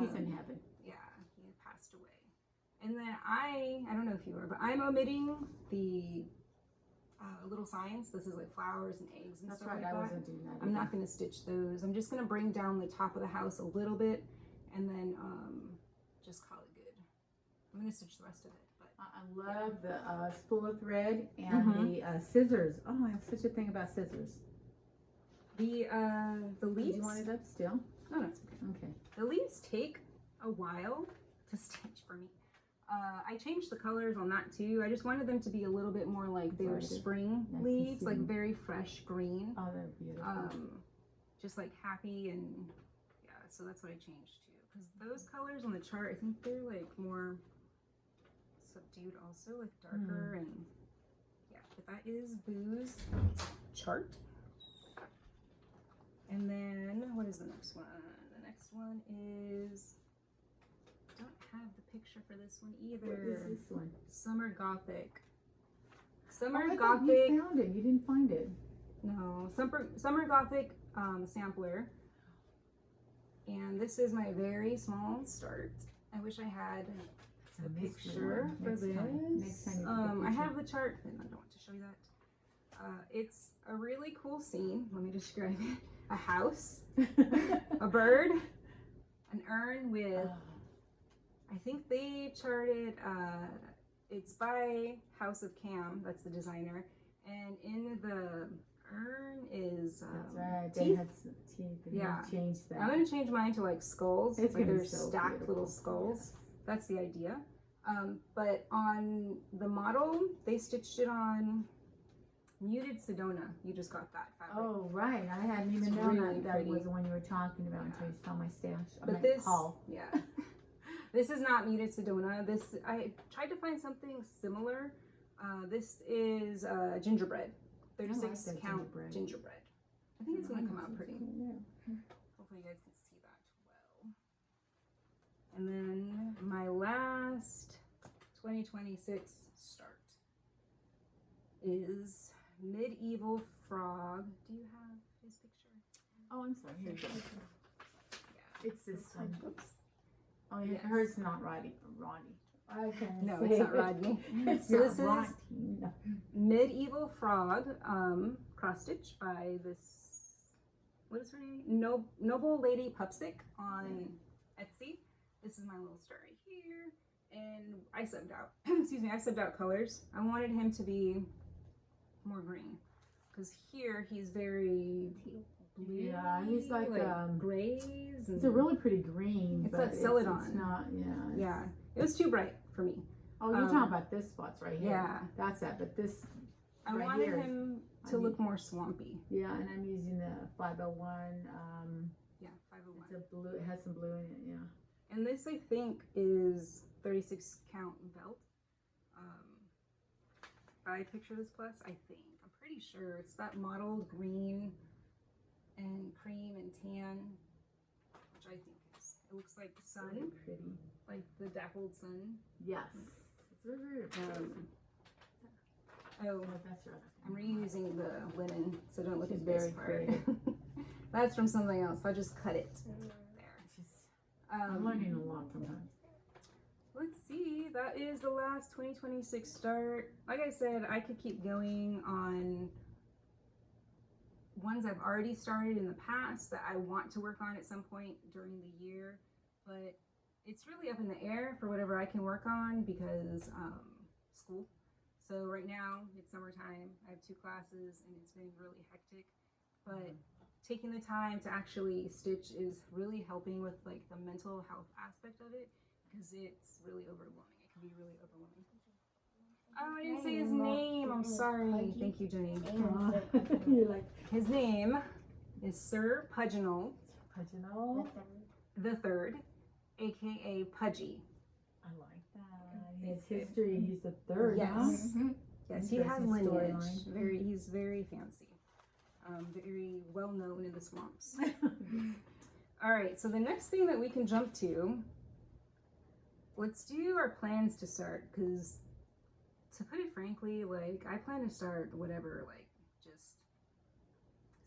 S2: He's in heaven.
S1: Yeah, he passed away. And then I don't know if you are, but I'm omitting the little signs. This is like flowers and eggs and
S2: That's
S1: stuff
S2: right,
S1: like
S2: I
S1: that.
S2: wasn't doing that.
S1: I'm not going to stitch those. I'm just going to bring down the top of the house a little bit and then just call it good. I'm going to stitch the rest of it. But
S2: I love the spool of thread and the scissors. Oh, I have such a thing about scissors.
S1: The leaves.
S2: Do you want it up still?
S1: No, that's okay.
S2: Okay.
S1: The leaves take a while to stitch for me. I changed the colors on that too. I just wanted them to be a little bit more like they were spring leaves, like very fresh green.
S2: Oh, they're beautiful.
S1: Just like happy and yeah, so that's what I changed too. Because those colors on the chart, I think they're like more subdued also, like darker and yeah, but that is Boo's chart. And then what is the next one? The next one is, I don't have the picture for this one either.
S2: What is this one?
S1: Summer Gothic. Summer
S2: I thought
S1: Gothic.
S2: You found it. You didn't find it.
S1: No, Summer Gothic sampler. And this is my very small start. I wish I had a picture for this.
S2: Next time
S1: I have the chart, and I don't want to show you that. It's a really cool scene. Let me describe it. A house, a bird, an urn with, I think they charted, it's by House of Cam, that's the designer. And in the urn is
S2: That's right.
S1: teeth.
S2: They had some teeth. And
S1: Yeah.
S2: you changed that.
S1: I'm gonna change mine to like skulls.
S2: It's
S1: like
S2: gonna be
S1: they're
S2: so
S1: stacked
S2: beautiful.
S1: little skulls. That's the idea. But on the model, they stitched it on muted Sedona. You just got that fabric.
S2: Oh, right. I hadn't even
S1: It's
S2: known
S1: really
S2: that
S1: pretty.
S2: was the one you were talking about until you saw my stash.
S1: But this, yeah, this is not muted Sedona. This, I tried to find something similar. This is gingerbread, 36
S2: that
S1: count
S2: gingerbread.
S1: gingerbread. I think it's gonna come out pretty.
S2: Yeah.
S1: Hopefully you guys can see that well. And then my last 2026 start is Medieval Frog. Do you have his picture?
S2: Oh, I'm sorry. Here.
S1: Yeah.
S2: It's this one.
S1: Oops.
S2: Oh, yeah.
S1: Yes.
S2: Hers not Roddy. I can't
S1: No,
S2: say
S1: it's not
S2: it.
S1: Rodney.
S2: It's
S1: So
S2: not
S1: this is
S2: Rodney. No.
S1: Medieval Frog, cross stitch by this, what is her name? Noble Lady Pupstick on Etsy. This is my little star right here. And I subbed out, excuse me, I subbed out colors. I wanted him to be more green. Because here he's very blue.
S2: Yeah, he's like
S1: grays. And
S2: it's a really pretty green.
S1: It's
S2: but
S1: that celadon.
S2: It's not, yeah.
S1: yeah, it was too bright for me.
S2: Oh, you're talking about this spots right here.
S1: Yeah.
S2: That's that, but this
S1: I
S2: right
S1: wanted
S2: here,
S1: him to look more swampy.
S2: yeah, and I'm using the 501.
S1: Yeah, 501.
S2: It's a blue, it has some blue in it, yeah.
S1: And this, I think, is 36 count velt. By Picture This Plus, I think. I'm pretty sure it's that mottled green and cream and tan, which I think is, it looks like the sun,
S2: Really pretty.
S1: like the dappled sun.
S2: Yes. It's very pretty.
S1: Oh,
S2: That's right.
S1: I'm reusing the linen, so don't look
S2: She's
S1: at this
S2: very
S1: part.
S2: creative.
S1: That's from something else. I'll just cut it there.
S2: I'm learning a lot from her.
S1: Let's see, that is the last 2026 start. Like I said, I could keep going on ones I've already started in the past that I want to work on at some point during the year, but it's really up in the air for whatever I can work on because school. So right now it's summertime, I have 2 classes and it's been really hectic, but taking the time to actually stitch is really helping with like the mental health aspect of it because it's really overwhelming. It can be really overwhelming. Oh, I didn't say his name. I'm sorry. Thank you, Jenny.
S2: You're like,
S1: His name is Sir Pudginal the Third, aka Pudgy.
S2: I like that. His history, he's the third,
S1: Yes.
S2: huh?
S1: Yes, he has
S2: Interesting
S1: lineage.
S2: storyline.
S1: He's very fancy. Very well known in the swamps. All right, so the next thing that we can jump to, let's do our plans to start, because to put it frankly, like, I plan to start whatever, like, just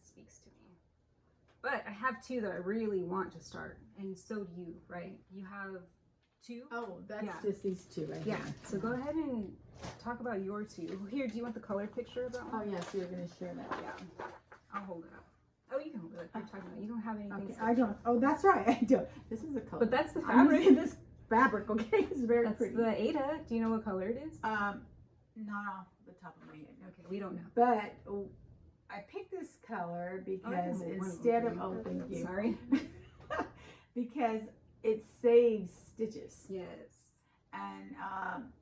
S1: speaks to me. But I have 2 that I really want to start, and so do you, right? You have 2?
S2: Oh, that's
S1: Yeah.
S2: just these 2 right
S1: Yeah,
S2: here.
S1: so go ahead and talk about your 2. Here, do you want the color picture of that
S2: Oh,
S1: one?
S2: yes, you're going to share that.
S1: Yeah, I'll hold it up. Oh, you can hold it up. You're talking about, you don't have anything.
S2: Okay,
S1: to
S2: I don't. Oh, that's right. I do. This is the color.
S1: But that's the
S2: I'm
S1: fabric.
S2: using this fabric, okay? It's very
S1: That's
S2: pretty.
S1: the Ada. Do you know what color it is?
S2: Not off the top of my head.
S1: Okay, we don't know.
S2: But I picked this color because instead of, oh, thank you.
S1: Sorry.
S2: Because it saves stitches.
S1: Yes.
S2: And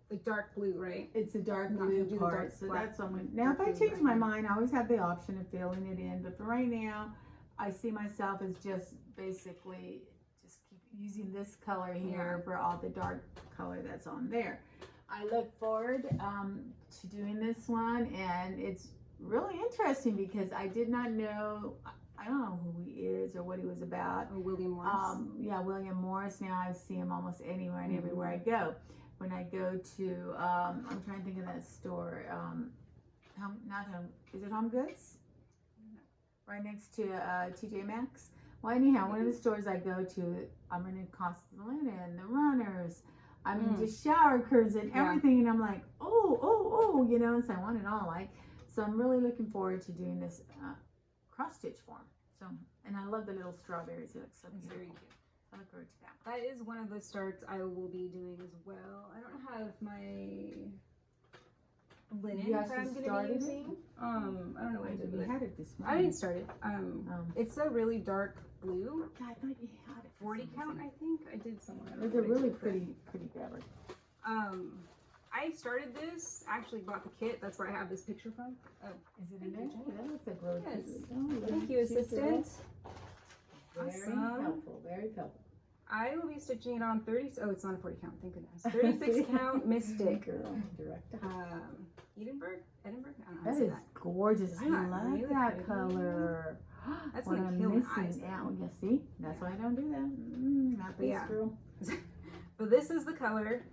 S1: Like dark blue, right?
S2: it's a dark
S1: Not
S2: blue
S1: gonna do the
S2: part,
S1: dark
S2: so
S1: black.
S2: that's what I'm gonna, now if I
S1: Dark blue,
S2: change my
S1: black.
S2: mind, I always have the option of filling it in, but for right now, I see myself as just basically just keep using this color here for all the dark color that's on there. I look forward to doing this one, and it's really interesting because I did not know, I don't know who he is or what he was about.
S1: Oh, William Morris.
S2: Yeah, William Morris. Now I see him almost anywhere and everywhere I go. When I go to, I'm trying to think of that store. not Home, is it Home Goods? Right next to TJ Maxx. Well, anyhow, one of the stores I go to, I'm going to cost the linen, the runners, I mean, just shower curtains and everything. And I'm like, oh, you know, and so I want it all. Like, so I'm really looking forward to doing this cross stitch form. So, and I love the little strawberries. It looks so beautiful.
S1: Very cute.
S2: I look forward to that.
S1: That is one of the starts I will be doing as well. I don't have my linen that I'm going to be using. I don't know what I did with it.
S2: Had it this morning.
S1: I didn't start it. It's a really dark blue.
S2: God, I thought you had it.
S1: 40 count, I think. I did somewhere.
S2: It's a really pretty fabric.
S1: I started this, actually bought the kit. That's where I have this picture from. Oh,
S2: is it in there? That looks like really
S1: yes.
S2: cute.
S1: Thank you, assistant.
S2: Very helpful. Very helpful.
S1: I will be stitching it on 30. Oh, it's not a 40 count. Thank goodness. 36 count Mystic.
S2: Girl, direct.
S1: Edinburgh. I don't know how
S2: That
S1: to say
S2: is
S1: that.
S2: gorgeous. I love
S1: really
S2: that
S1: pretty?
S2: color.
S1: That's
S2: what
S1: gonna
S2: I'm
S1: kill my eyes.
S2: missing out. You see, that's why I don't do that. Not this girl.
S1: But this is the color.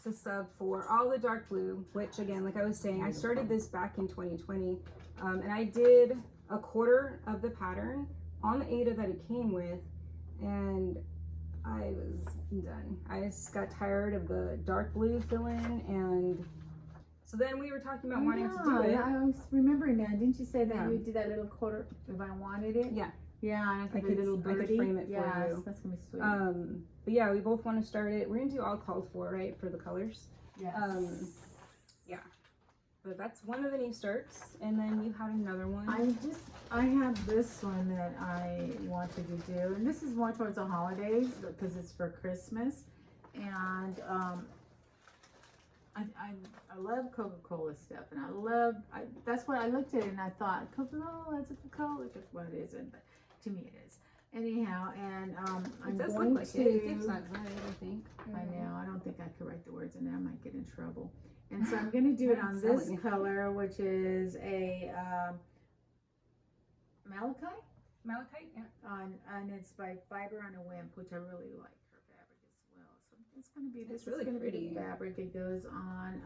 S1: It's a sub for all the dark blue, which again, like I was saying, I started this back in 2020, and I did a quarter of the pattern on the Aida that it came with, and I was done. I just got tired of the dark blue fill-in, and so then we were talking about wanting to do it.
S2: I was remembering that. Didn't you say that you did that little quarter if I wanted it?
S1: Yeah.
S2: Yeah, I could
S1: frame it for you.
S2: That's gonna be sweet.
S1: But yeah, we both want to start it. We're gonna do all called for, right, for the colors.
S2: Yes.
S1: Yeah. But that's one of the new starts, and then you had another one.
S2: I have this one that I wanted to do, and this is more towards the holidays because it's for Christmas, and I love Coca-Cola stuff, and that's what I looked at it and I thought, Coca-Cola, that's a Coca-Cola, that's what it isn't, but to me it is. Anyhow, and I'm going to.
S1: It's not right, I think.
S2: I know. I don't think I could write the words in there. I might get in trouble. And so I'm going to do it on this color, which is a malachite.
S1: Malachite, yeah.
S2: And it's by Fiber on a Whim, which I really like her fabric as well. So it's going to be this.
S1: It's really pretty.
S2: Be the fabric it goes on.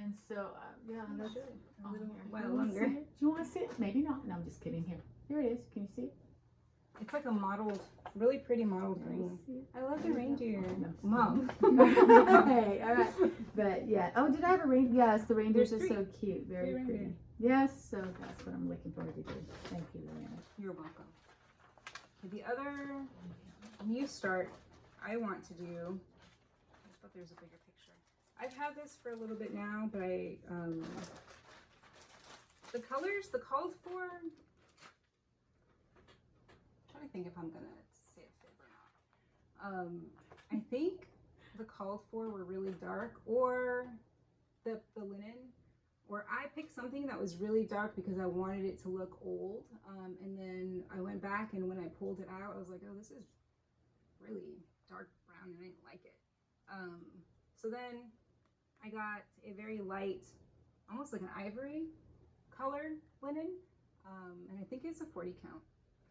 S2: And so yeah, that's
S1: a little
S2: while
S1: longer.
S2: Do you want to see it? Maybe not. No, I'm just kidding. Here it is. Can you see it?
S1: It's like a mottled, really pretty mottled green. I love the reindeer.
S2: No.
S1: Mom.
S2: Hey, all right. But yeah. Oh, did I have a reindeer? Yes, the reindeers are so cute. Very pretty. Yes, so that's what I'm looking forward to doing. Thank you, Lorena.
S1: You're welcome. The other new start I want to do, I thought there's a bigger picture. I've had this for a little bit now, but the colors, the called for, I think if I'm gonna say a fib or not. I think the called for were really dark, or the linen, or I picked something that was really dark because I wanted it to look old. And then I went back, and when I pulled it out, I was like, oh, this is really dark brown, and I didn't like it. So then I got a very light, almost like an ivory colored linen, and I think it's a 40 count.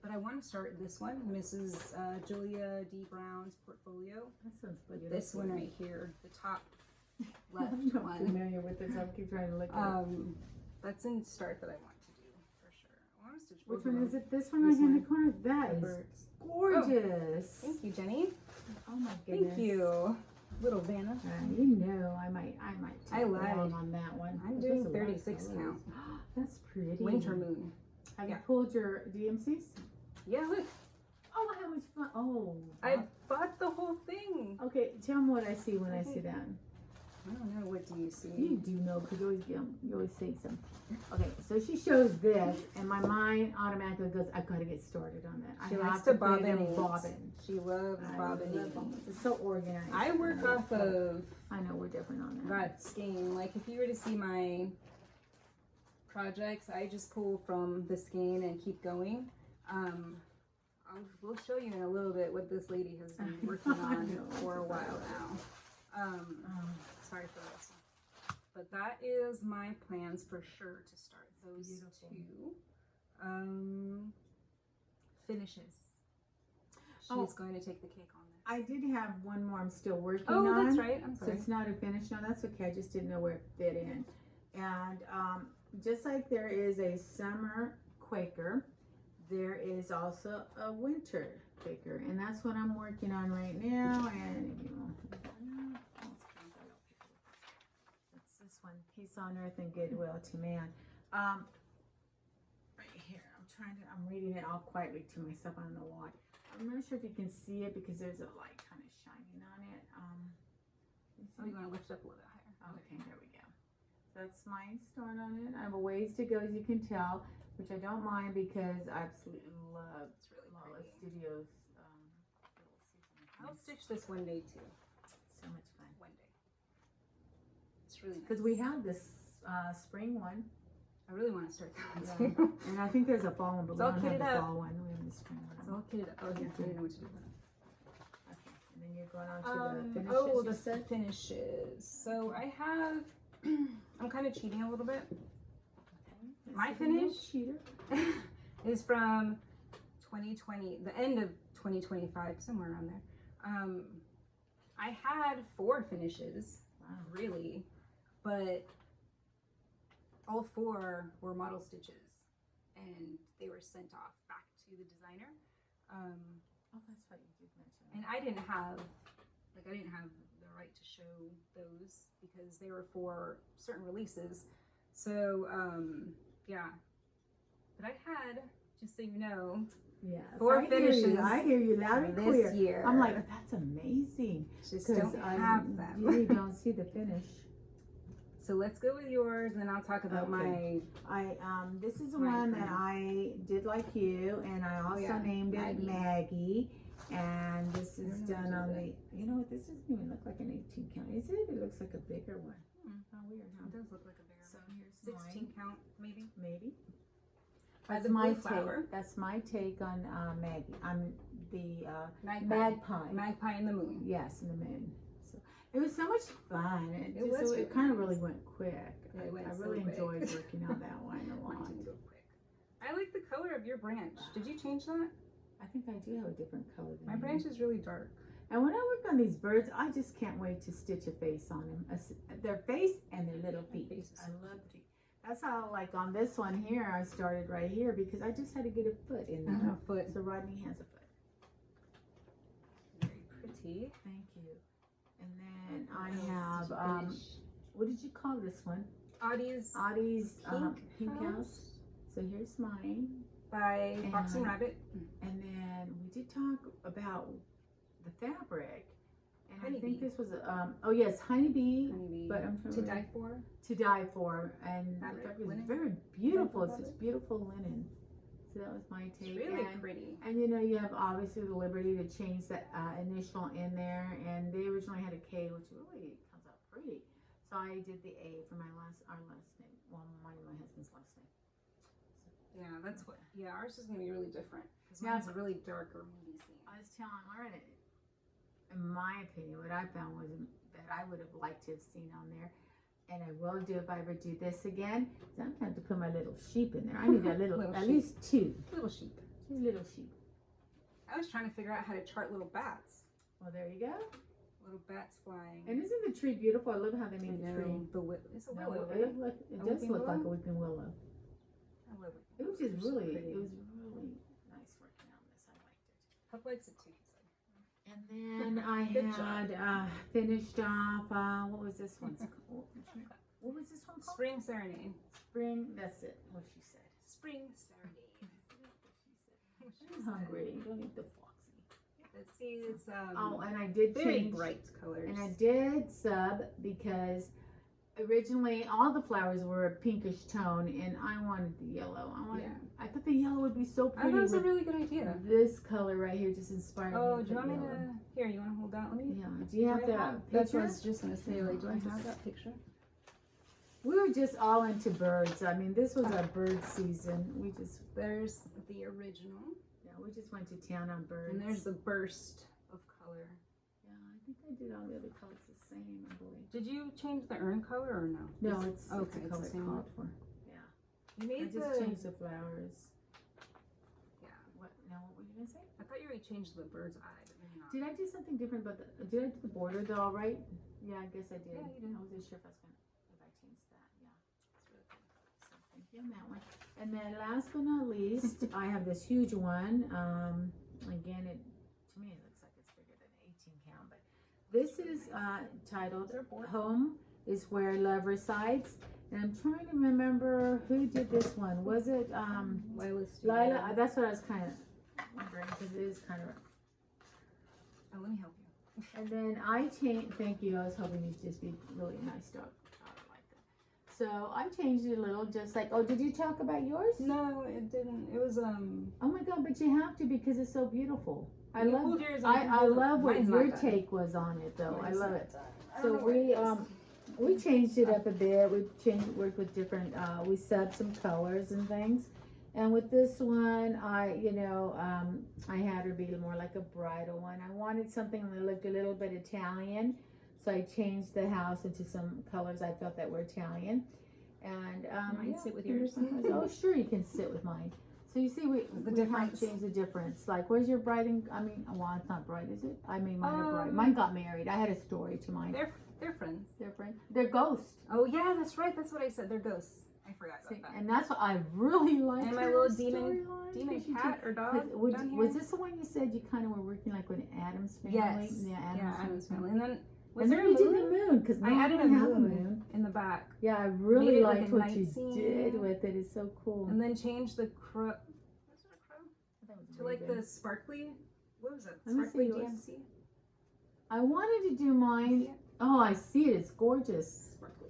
S1: But I want to start this one, Mrs. Julia D. Brown's portfolio.
S2: That sounds pretty.
S1: This one right here, the top left
S2: I'm not
S1: one.
S2: familiar with this. I'll keep trying to look at it.
S1: That's in start that I want to do for sure. I want to stitch.
S2: Which one is it? This one right here in the corner. That is gorgeous.
S1: Oh, thank you, Jenny.
S2: Oh my goodness.
S1: Thank you, little Vanna.
S2: You know, I might.
S1: I lied
S2: on that one.
S1: I'm doing 36 count.
S2: That's pretty.
S1: Winter moon.
S2: Have you pulled your DMCs?
S1: Yeah, look.
S2: Oh, how much fun! Oh,
S1: I bought the whole thing.
S2: Okay, tell me what I see when I see that.
S1: I don't know. What do you see?
S2: You do know because you always say something. Okay, so she shows this, and my mind automatically goes, "I've got to get started on that."
S1: She
S2: I
S1: likes
S2: have
S1: to
S2: put
S1: bobbin.
S2: it in bobbin.
S1: She loves bobbin.
S2: It's so organized.
S1: I work off of.
S2: I know we're different on that.
S1: That skein. Like if you were to see my projects, I just pull from the skein and keep going. We'll show you in a little bit what this lady has been working on for a while now. Sorry for this one. But that is my plans for sure to start those two finishes. She's going to take the cake on this.
S2: I did have one more I'm still working on.
S1: Oh, that's right. I'm sorry.
S2: So it's not a finish. No, that's okay. I just didn't know where it fit in. And just like there is a summer Quaker, there is also a winter Quaker, and that's what I'm working on right now. And if you know, that's this one, peace on earth and goodwill to man. Right here, I'm reading it all quietly to myself on the wall. I'm not sure if you can see it because there's a light kind of shining on it.
S1: Oh, you want to lift up a little bit higher?
S2: Okay, there we go. That's my start on it. I have a ways to go, as you can tell, which I don't mind because I absolutely love Lala Studios.
S1: I'll stitch this one day too.
S2: So much fun.
S1: One day. It's really nice.
S2: Because we have this spring one.
S1: I really want to start that one too.
S2: And I think there's a fall one, but
S1: It's
S2: we
S1: all
S2: don't have
S1: kitted
S2: the
S1: up.
S2: fall one. We have the spring one.
S1: It's all kitted up. Oh, yeah, I didn't know what to do with that.
S2: Okay, and then you're going on to the finishes.
S1: Oh,
S2: you
S1: the
S2: said?
S1: finishes. So I have, I'm kind of cheating a little bit.
S2: Okay.
S1: My
S2: That's a little
S1: finish
S2: cheater.
S1: is from 2020, the end of 2025, somewhere around there. I had 4 finishes,
S2: Wow.
S1: really, but all 4 were model stitches, and they were sent off back to the designer.
S2: Oh, that's right. You did mention that.
S1: And I didn't have the right to show those because they were for certain releases. So, yeah. But I had, just so you know,
S2: Yes,
S1: 4 finishes.
S2: I hear you loud and
S1: this
S2: clear.
S1: year.
S2: I'm like, that's amazing.
S1: Just don't have them.
S2: You don't see the finish.
S1: So let's go with yours, and I'll talk about
S2: Okay. This is the one that I did like you, and I also named it Maggie. And this is done on the, you know what, this doesn't even look like an 18 count, is it? It looks like a bigger one. How weird, huh?
S1: It does look like a bigger
S2: So
S1: one.
S2: here's
S1: 16 count, maybe.
S2: Maybe.
S1: That's
S2: That's my
S1: blue flower.
S2: take. That's my take on Maggie. I'm the
S1: Magpie. Magpie in the moon.
S2: Yes, in the moon. So it was so much fun. It kind of really went quick. I really enjoyed working on that one a lot.
S1: Mine didn't go quick. I like the color of your branch. Did you change that?
S2: I think I do have a different color than
S1: My
S2: you.
S1: branch is really dark.
S2: And when I work on these birds, I just can't wait to stitch a face on them. Their face and their little feet. I love feet. That's how, like on this one here, I started right here because I just had to get a foot in there.
S1: A foot.
S2: So Rodney has a foot.
S1: Very pretty.
S2: Thank you. And then I have, what did you call this one?
S1: Audie's
S2: Pink House. So here's mine.
S1: By Fox and Rabbit.
S2: And then we did talk about the fabric. And
S1: Honeybee.
S2: I think this was, oh yes, Honeybee. But I'm trying
S1: To Die For.
S2: To Die For. And
S1: Fabric,
S2: the fabric is
S1: linen.
S2: very beautiful. It's
S1: Fabric.
S2: just beautiful linen. So that was my take.
S1: It's really pretty.
S2: And you know, you have obviously the liberty to change the initial in there. And they originally had a K, which really comes out pretty. So I did the A for our last name. Well, mine and my husband's last name.
S1: Yeah, that's what. Yeah, ours is gonna be really different because mine's a really darker movie scene.
S2: I was telling Lorena, in my opinion, what I found was that I would have liked to have seen on there, and I will do if I ever do this again. So I'm gonna have to put my little sheep in there. I need a little, at least 2
S1: Little sheep.
S2: 2 little sheep.
S1: I was trying to figure out how to chart little bats.
S2: Well, there you go.
S1: Little bats flying.
S2: And isn't the tree beautiful? I love how they made the tree.
S1: It's a
S2: No,
S1: willow,
S2: it
S1: right?
S2: does look like a weeping willow.
S1: I love it.
S2: It was just
S1: They're so
S2: really,
S1: pretty.
S2: it was really nice working on this. I liked it.
S1: Pup likes it too, he said.
S2: And then I
S1: Good
S2: had finished off, what was this one called? What was this one called?
S1: Spring Serenade.
S2: Spring, that's it, what she said.
S1: Spring Serenade.
S2: I'm hungry, don't eat the foxy.
S1: Let's see, it's
S2: And I did
S1: very
S2: change,
S1: bright colors.
S2: and I did sub because originally all the flowers were a pinkish tone and I wanted the yellow. I thought the yellow would be so
S1: I
S2: pretty.
S1: thought it was a
S2: with
S1: really good idea.
S2: this color right here just inspired
S1: Oh,
S2: me.
S1: do you want me to? Here, you want to hold that? Let me.
S2: Yeah, do you have the
S1: That's what I
S2: picture?
S1: was just gonna say. Like, do I have that picture?
S2: We were just all into birds. I mean, this was our bird season.
S1: There's the original,
S2: We just went to town on birds.
S1: and there's the burst of color.
S2: Yeah, I think I did all the other colors the same, I believe.
S1: Did you change the urn color or no?
S2: No, it's
S1: okay.
S2: the color
S1: It's the same
S2: called for. Yeah.
S1: You
S2: I
S1: made
S2: just changed the flowers.
S1: Yeah.
S2: What? Now, what were you gonna say?
S1: I thought you already changed the bird's eye, but maybe not.
S2: Did I do something different? But did I do the border though? All right. Yeah, I guess I did.
S1: Yeah, you did.
S2: I wasn't sure if I changed that. Yeah. on that one. And then last but not least, I have this huge one. Again, to me it looks like it's bigger than an 18 count, but this is titled "Home is Where Love Resides." And I'm trying to remember who did this one. Was it Lila? That's what I was kind of wondering because it is kind of.
S1: Oh, let me help you.
S2: And then I changed. Thank you. I was hoping you'd just be really a nice dog. So I changed it a little, just like, oh, did you talk about yours?
S1: No, it didn't. It was
S2: Oh my God, but you have to because it's so beautiful. I
S1: You
S2: love
S1: pulled yours and
S2: I love what
S1: mine's
S2: your
S1: not done.
S2: take was on it though. I
S1: Mine's
S2: love
S1: not
S2: it.
S1: done. I
S2: So
S1: don't know where it is.
S2: we changed it up a bit. We worked with different we subbed some colors and things. And with this one, I had her be more like a bridal one. I wanted something that looked a little bit Italian. So I changed the house into some colors I felt that were Italian. And
S1: Mine sit with yours?
S2: Oh, sure, you can sit with mine. So you see, we
S1: difference?
S2: have changed the difference. Like, where's your bride? Well, it's not bride, is it? I made mine a bride.
S1: Um,
S2: Mine got married. I had a story to mine.
S1: They're friends.
S2: They're friends. They're ghosts.
S1: Oh yeah, that's right. That's what I said. They're ghosts. I forgot
S2: See,
S1: about that.
S2: and that's what I really like.
S1: And my little demon cat or dog.
S2: Was this the one you said you kind of were working like with Addams family?
S1: Yes.
S2: Yeah,
S1: Adam's family. And then
S2: And then you did the moon because
S1: I added a moon in the back.
S2: Yeah, I
S1: Made
S2: really
S1: it like
S2: liked
S1: a
S2: what
S1: night
S2: you
S1: scene.
S2: did with it. It's so cool.
S1: And then changed the crow. Was it a crow?
S2: I thought it was
S1: To like
S2: raven.
S1: the sparkly. What was it?
S2: Let me
S1: Sparkly
S2: see yours.
S1: DMC.
S2: I wanted to do mine.
S1: See it?
S2: Oh, I see it. It's gorgeous.
S1: Sparkly.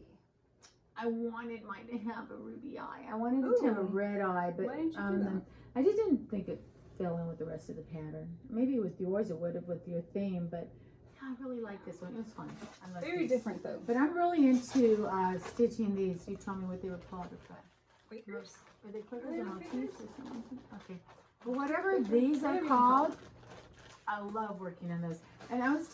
S2: I wanted mine to have a ruby eye. I wanted it to have a
S1: Ooh.
S2: red eye, but
S1: Why didn't you do that?
S2: I just didn't think it fell in with the rest of the pattern. Maybe with yours it would have with your theme, but yeah, I really like this one. It was fun. I love
S1: Very
S2: these.
S1: different though.
S2: But I'm really into stitching these. You told me what they were called.
S1: Quakers.
S2: Are they Quakers
S1: Are they
S2: or
S1: not
S2: motifs or something? Okay. But whatever these are called, I love working on those. And I was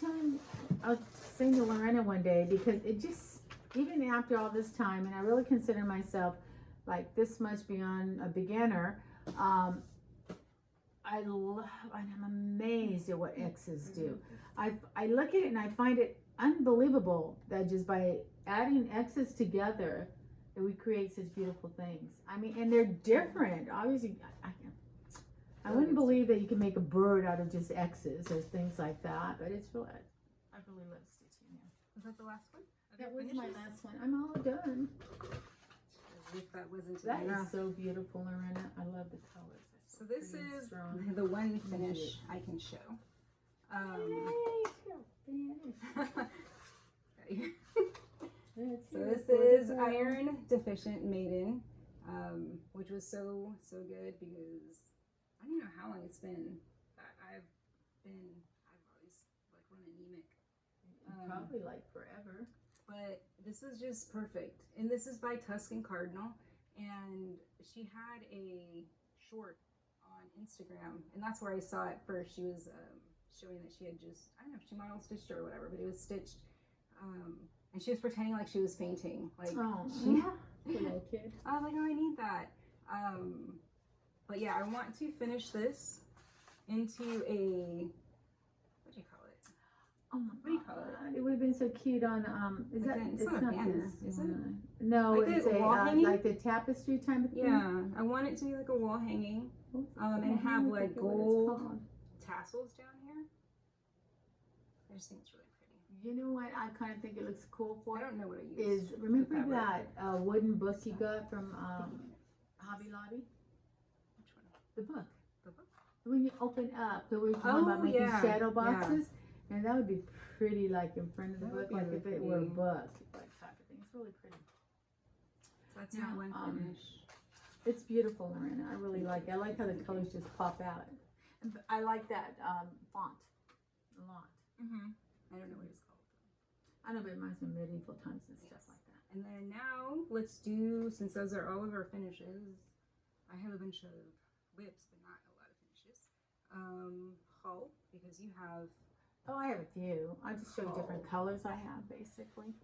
S2: saying to Lorena one day, because it just, even after all this time, and I really consider myself like this much beyond a beginner, I'm amazed at what X's do. I look at it and I find it unbelievable that just by adding X's together, that we create such beautiful things. I mean, and they're different. Obviously, I wouldn't believe that you can make a bird out of just X's or things like that, but it's really, I really love stitching. Yeah.
S1: Was that the last one?
S2: That was my last one. I'm all done.
S1: As if that wasn't
S2: That
S1: enough.
S2: is so beautiful, Lorena. I love the colors.
S1: So this
S2: Pretty
S1: is
S2: strong.
S1: the one finish I can show. So this is Iron Deficient Maiden, which was so good because I don't know how long it's been that I've always like run anemic.
S2: Probably like forever.
S1: But this is just perfect. And this is by Tuscan Cardinal. And she had a short on Instagram. And that's where I saw it first. She was showing that she had just, I don't know if she model stitched or whatever, but it was stitched. And she was pretending like she was fainting. Like,
S2: Little kid.
S1: I was like, oh, I need that. But yeah, I want to finish this into a, what do you call it?
S2: Oh my
S1: What do you call it?
S2: It would have been so cute on
S1: It's not a banner, is it?
S2: No,
S1: Like
S2: it's
S1: a wall hanging?
S2: like the tapestry type of thing.
S1: Yeah, I want it to be like a wall hanging, and have like gold tassels down here. I just think it's really pretty.
S2: You know what I kind of think it looks cool for?
S1: I don't know what I use.
S2: Is remember that wooden book you got from Hobby Lobby?
S1: Which one?
S2: The book.
S1: The book?
S2: When you open up, the way you talking about making shadow boxes, and that would be pretty, like in front of the book, like if it were a book, like type of thing. It's really pretty.
S1: So that's my one finish.
S2: It's beautiful, Lorena. I really like it. I like how the colors just pop out. And I like that font a lot.
S1: I don't know what it's called.
S2: I know, but it reminds me of medieval times and stuff like that.
S1: And then now let's do, since those are all of our finishes, I have a bunch of whips, but not a lot of finishes. Hull, because you have.
S2: Oh, I have a few. I just show you different colors I have, basically.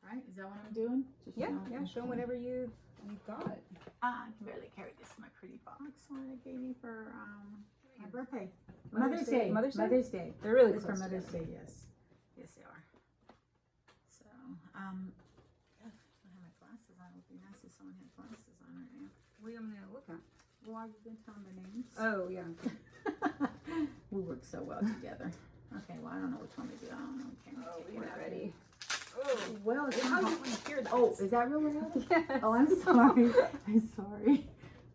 S2: Right? Is that what I'm doing? Just
S1: Show them whatever you've got.
S2: I can barely carry this. My pretty box that I gave you for my birthday. Mother's Day. Mother's Day.
S1: They're really
S2: It's
S1: close
S2: for Mother's
S1: together.
S2: Day, yes. Yes, they are. So, I have my glasses It would be nice if someone had glasses on right now.
S1: What am I gonna look at?
S2: Well, are you going to tell them the names?
S1: Oh yeah.
S2: We work so well together. Okay, well, I don't know which one to do. I don't know. Okay,
S1: Oh,
S2: take
S1: we're
S2: it out.
S1: ready. Oh,
S2: Well, it's
S1: how
S2: not.
S1: do you hear that?
S2: Oh, is that really loud?
S1: Yes.
S2: Oh, I'm sorry. I'm sorry.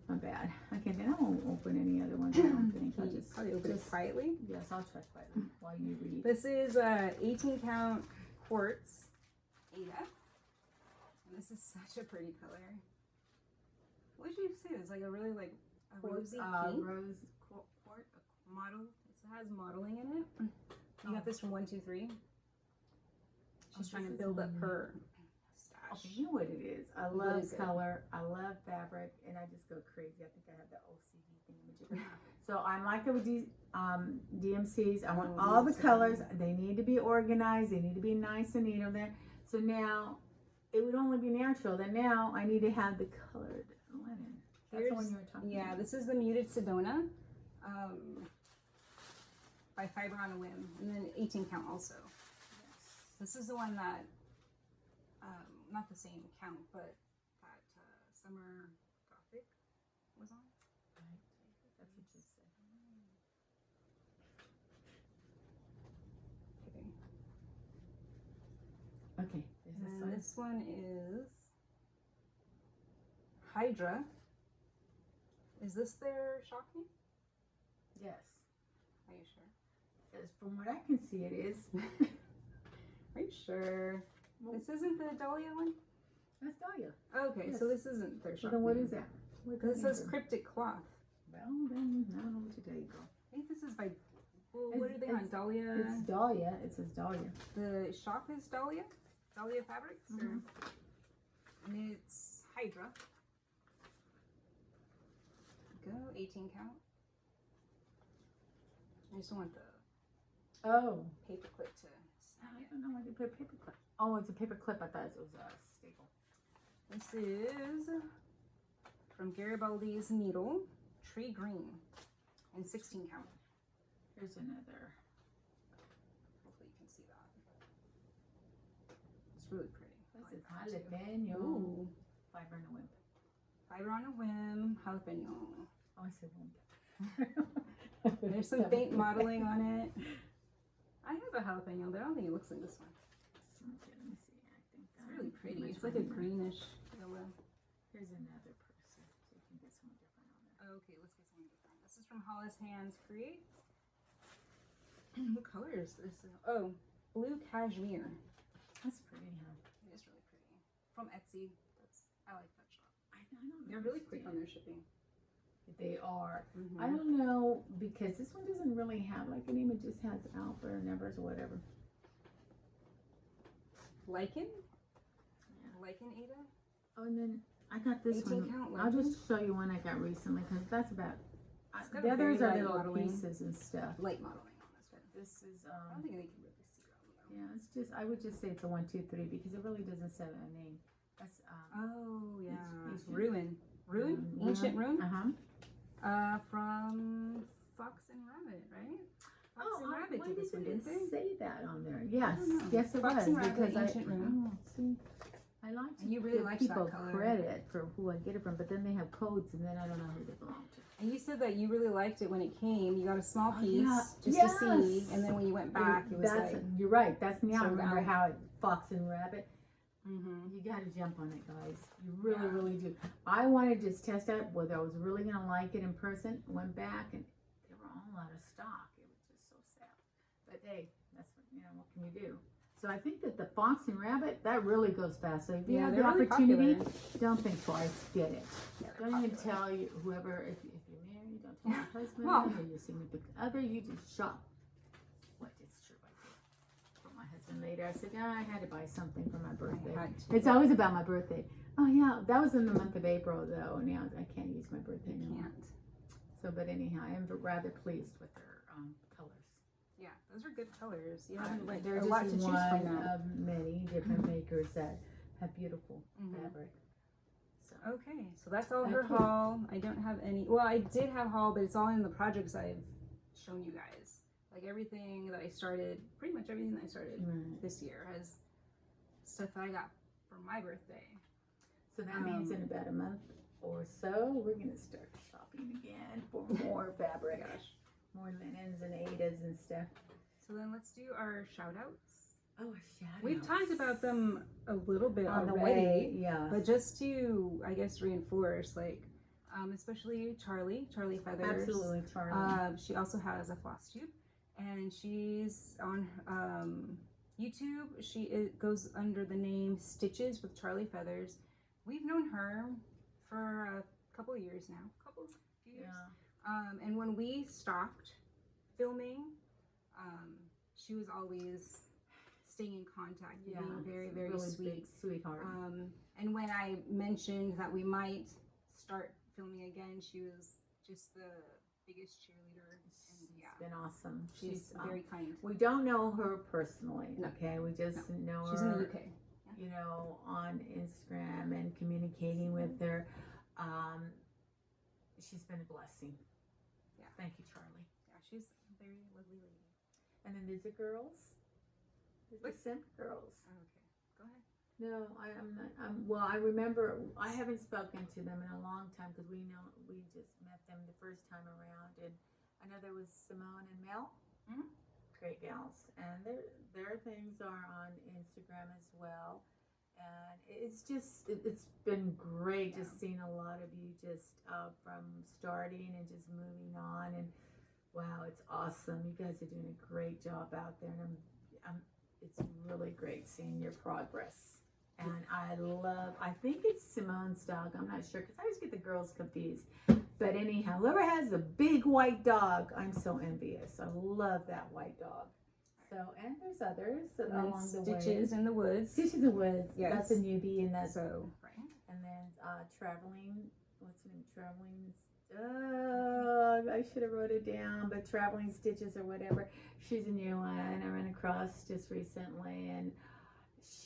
S2: My bad. Okay, then I won't open any other ones. I don't think. I'll
S1: Can you
S2: just
S1: probably open it quietly.
S2: Yes, I'll try quietly while you read.
S1: This is 18 count quartz Ada. And this is such a pretty color. What did you say? It's like a really like a rosy pink
S2: Rose quartz.
S1: model. This has modeling in it. You got this from 123. She's trying to build up her stash.
S2: Okay, you know what it is. I
S1: What
S2: love
S1: is it?
S2: color. I love fabric, and I just go crazy. I think I have the OCD thing. So I'm like with these DMCs. I want all the colors. They need to be organized. They need to be nice and neat on there. So now it would only be natural. Then now I need to have the colored linen. That's the one you were talking
S1: Yeah,
S2: about.
S1: this is the muted Sedona by Fiber on a Whim, and then 18 count also. This is the one that, not the same count, but that Summer Gothic was on.
S2: Right. That's what you said.
S1: Okay.
S2: Okay. Is this
S1: And
S2: one?
S1: this one is Hydra. Is this their shocking?
S2: Yes.
S1: Are you sure?
S2: Yes, from what I can see, it is.
S1: Are you sure? This isn't the Dahlia one?
S2: That's Dahlia.
S1: Okay,
S2: Yes.
S1: so this isn't their
S2: So
S1: shocking.
S2: then what is that? What
S1: This
S2: is
S1: says cryptic cloth.
S2: Well, then I don't know what to tell you, girl.
S1: I think this is by, well,
S2: It's-
S1: what are they on? Dahlia?
S2: It's Dahlia. It says Dahlia.
S1: The shop is Dahlia? Dahlia Fabrics?
S2: Mhm.
S1: And it's Hydra. Go, 18 count. I just want the
S2: Oh.
S1: paper clip to snap
S2: I
S1: it.
S2: don't know why they put a paper clip. Oh, it's a paper clip. I thought it was a staple.
S1: This is from Garibaldi's Needle, Tree Green, and 16 count.
S2: Here's another.
S1: Hopefully you can see that. It's really pretty. I
S2: This
S1: like
S2: is
S1: that too.
S2: jalapeno.
S1: Ooh.
S2: Fiber and a whip.
S1: Fiber on a Whim, jalapeno.
S2: Oh, I said whip.
S1: There's some faint modeling on it. I have a jalapeno, but I don't think it looks like this one.
S2: Okay, let me see. I think
S1: It's really pretty.
S2: much
S1: It's like a
S2: right here.
S1: greenish yellow.
S2: Here's another person, so you can get something different on there.
S1: Okay, let's get something different. This is from Hollis Hands Create. What color is this? Oh, blue cashmere.
S2: That's pretty, huh?
S1: It is really pretty. From Etsy. I like that shop.
S2: I don't
S1: They're really quick on their shipping.
S2: They are.
S1: Mm-hmm.
S2: I don't know, because this one doesn't really have like a name. It just has Alpha or numbers or whatever.
S1: Lichen?
S2: Yeah.
S1: Lichen Ada?
S2: Oh, and then I got this
S1: 18
S2: one.
S1: count
S2: I'll
S1: lichen?
S2: just show you one I got recently, because that's about.
S1: It's got
S2: The
S1: a very
S2: others are
S1: light
S2: little
S1: modeling.
S2: pieces and stuff.
S1: Light modeling on this one.
S2: This is
S1: I don't think they can really see that one though.
S2: yeah. It's just I would just say it's a 1, 2, 3 because it really doesn't say a name. That's
S1: Oh yeah.
S2: Ancient.
S1: Ruin. Ruin? Ancient Ruin? From Fox and Rabbit, right? Fox and Rabbit
S2: why
S1: did this one,
S2: did
S1: didn't
S2: it
S1: they?
S2: say that on there? Yes,
S1: don't know.
S2: yes it
S1: Fox
S2: was
S1: and Rabbit,
S2: because
S1: Ancient Ruin.
S2: see, I like to
S1: And you really
S2: give
S1: liked
S2: people
S1: that color.
S2: credit for who I get it from, but then they have codes and then I don't know who they belong to.
S1: And you said that you really liked it when it came. You got a small
S2: Oh,
S1: piece
S2: yeah.
S1: just
S2: Yes.
S1: to see, and then when you went back, it was
S2: That's
S1: like,
S2: you're right. That's now I
S1: sold
S2: remember
S1: out.
S2: how it Fox and Rabbit.
S1: mm-hmm.
S2: You got to jump on it, guys. You really,
S1: Yeah.
S2: really do. I wanted to just test out whether I was really gonna like it in person. Went back and they were all out of stock. It was just so sad. But hey, that's what can you do? So I think that the Fox and Rabbit that really goes fast. So if you
S1: Yeah,
S2: have the
S1: they're really
S2: opportunity,
S1: popular.
S2: don't think twice. Get it.
S1: Yeah, they're
S2: Don't even
S1: popular.
S2: tell you whoever if you're married. Don't tell your husband
S1: Well.
S2: or your significant other. You just shop. What is true? I did. For my husband later, I said, I had to buy something for my birthday.
S1: I had to.
S2: It's always about my birthday. Oh yeah, that was in the month of April though. Now I can't use my birthday
S1: You
S2: anymore.
S1: can't.
S2: So, but anyhow, I am rather pleased with their colors.
S1: Yeah, those are good colors. You have like
S2: There's
S1: a lot to
S2: just
S1: choose
S2: one
S1: from now.
S2: of many different makers that have beautiful
S1: Mhm.
S2: fabric. So
S1: Okay, so that's all her
S2: Okay.
S1: haul. I don't have any. Well, I did have haul, but it's all in the projects I've shown you guys. Like everything that I started, pretty much everything that I started
S2: right.
S1: this year has stuff that I got for my birthday.
S2: So that means in about a month or so, we're going to start shopping again for more fabric.
S1: Gosh.
S2: More linens and Aidas and stuff.
S1: So then let's do our shout outs.
S2: Oh, shadows.
S1: We've talked about them a little bit
S2: on
S1: already,
S2: the way, yeah.
S1: but just to, I guess, reinforce, like, especially Charlie Feathers.
S2: Absolutely, Charlie.
S1: She also has a Flosstube, and she's on YouTube. It goes under the name Stitches with Charlie Feathers. We've known her for a couple of years now, few years.
S2: Yeah.
S1: And when we stopped filming, she was always staying in contact,
S2: Yeah,
S1: being very, very
S2: really
S1: sweet.
S2: big sweetheart.
S1: And when I mentioned that we might start filming again, she was just the biggest cheerleader. And yeah,
S2: It's been awesome.
S1: she's very kind.
S2: We don't know her personally,
S1: No.
S2: okay? We just know her.
S1: She's in the UK.
S2: You know, on Instagram and communicating with her. She's been a blessing.
S1: Yeah.
S2: Thank you, Charlie.
S1: Yeah, she's a very lovely lady.
S2: And then there's the girls. There's the Simp girls.
S1: Oh, okay, go ahead.
S2: No, I'm not. Well, I remember I haven't spoken to them in a long time because we just met them the first time around, and I know there was Simone and Mel.
S1: Mhm.
S2: Great gals, and their things are on Instagram as well, and it's been great just seeing a lot of you just from starting and just moving on, and wow, it's awesome. You guys are doing a great job out there, and it's really great seeing your progress. And I think it's Simone's dog. I'm not sure because I always get the girls confused. But anyhow, whoever has a big white dog, I'm so envious. I love that white dog. So, and there's others along the way.
S1: Stitches in the Woods.
S2: Stitches in the Woods.
S1: Yes.
S2: That's a newbie, and that's
S1: So, right.
S2: And then traveling. What's her name? Traveling. I should have wrote it down, but Traveling Stitches or whatever. She's a new one. I ran across just recently, and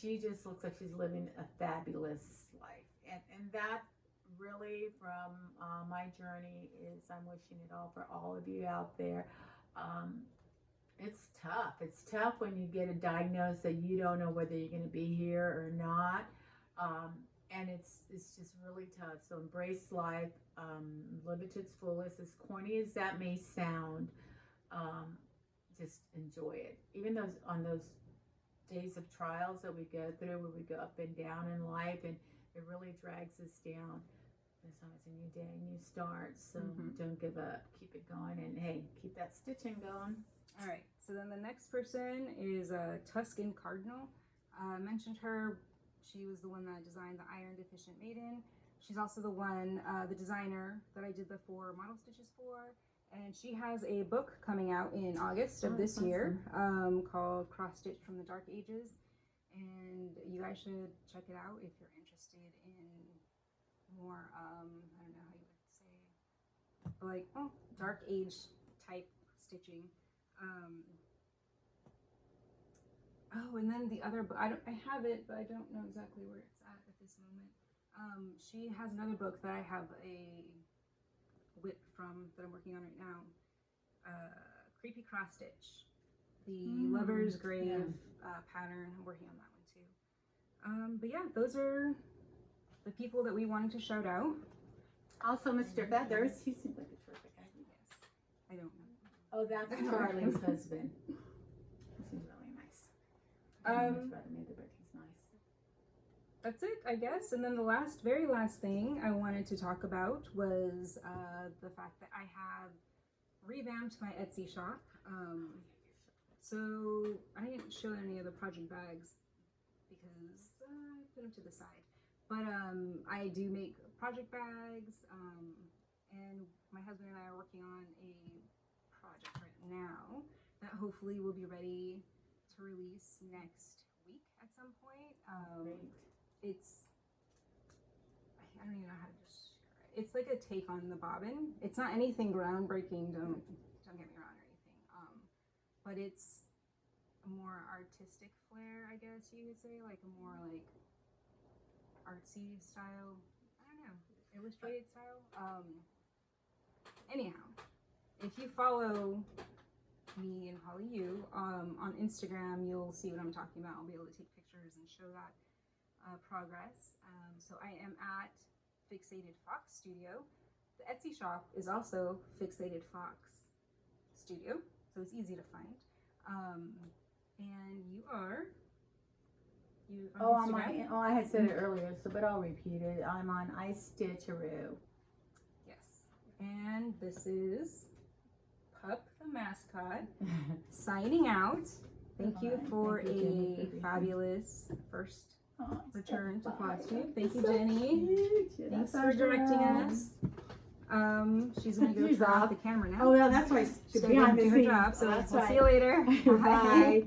S2: she just looks like she's living a fabulous life. And that really from my journey is I'm wishing it all for all of you out there. It's tough. It's tough when you get a diagnosis that you don't know whether you're going to be here or not. And it's just really tough. So embrace life, live it to its fullest. As corny as that may sound, just enjoy it. Even on those days of trials that we go through, where we go up and down in life, and it really drags us down. There's always a new day, new start. So don't give up. Keep it going, and hey, keep that stitching going.
S1: All right. So then the next person is Tuscan Cardinal. Mentioned her. She was the one that designed the Iron Deficient Maiden. She's also the designer that I did the 4 model stitches for. And she has a book coming out in August of this year called Cross Stitch from the Dark Ages. And you guys should check it out if you're interested in more, I don't know how you would say, like, dark age type stitching. And then the other book, I have it, but I don't know exactly where it's at this moment. She has another book that I have a whip from that I'm working on right now. Creepy Cross Stitch, the Lover's Grave pattern. I'm working on that one too. But yeah, those are the people that we wanted to shout out.
S2: Also, Mr. Feathers, he seems like a terrific guy.
S1: Yes, I don't know.
S2: Oh, that's Charlie's husband. He seems really nice. I don't know much about him either, but he's nice.
S1: That's it, I guess. And then the very last thing I wanted to talk about was the fact that I have revamped my Etsy shop. So I didn't show any of the project bags because I put them to the side. But I do make project bags, and my husband and I are working on a project right now that hopefully will be ready to release next week at some point. It's, I don't even know how to describe it. It's like a take on the bobbin. It's not anything groundbreaking, don't get me wrong or anything. But it's a more artistic flair, I guess you could say, like a more like artsy style. I don't know, illustrated style. Anyhow, if you follow me and probably you on Instagram, you'll see what I'm talking about. I'll be able to take pictures and show that. progress. So I am at Fixated Fox Studio. The Etsy shop is also Fixated Fox Studio, so it's easy to find. And you are on Instagram?
S2: I had said it earlier, but I'll repeat it. I'm on iStitcheroo.
S1: Yes. And this is Pup the mascot signing out. Thank you for a fabulous first return to Flosstube. Thank you, Jenny. Thanks for directing us. She's gonna go turn off the camera now.
S2: Oh, yeah, that's right.
S1: She's gonna go do her job. So we'll see you later.
S2: Bye.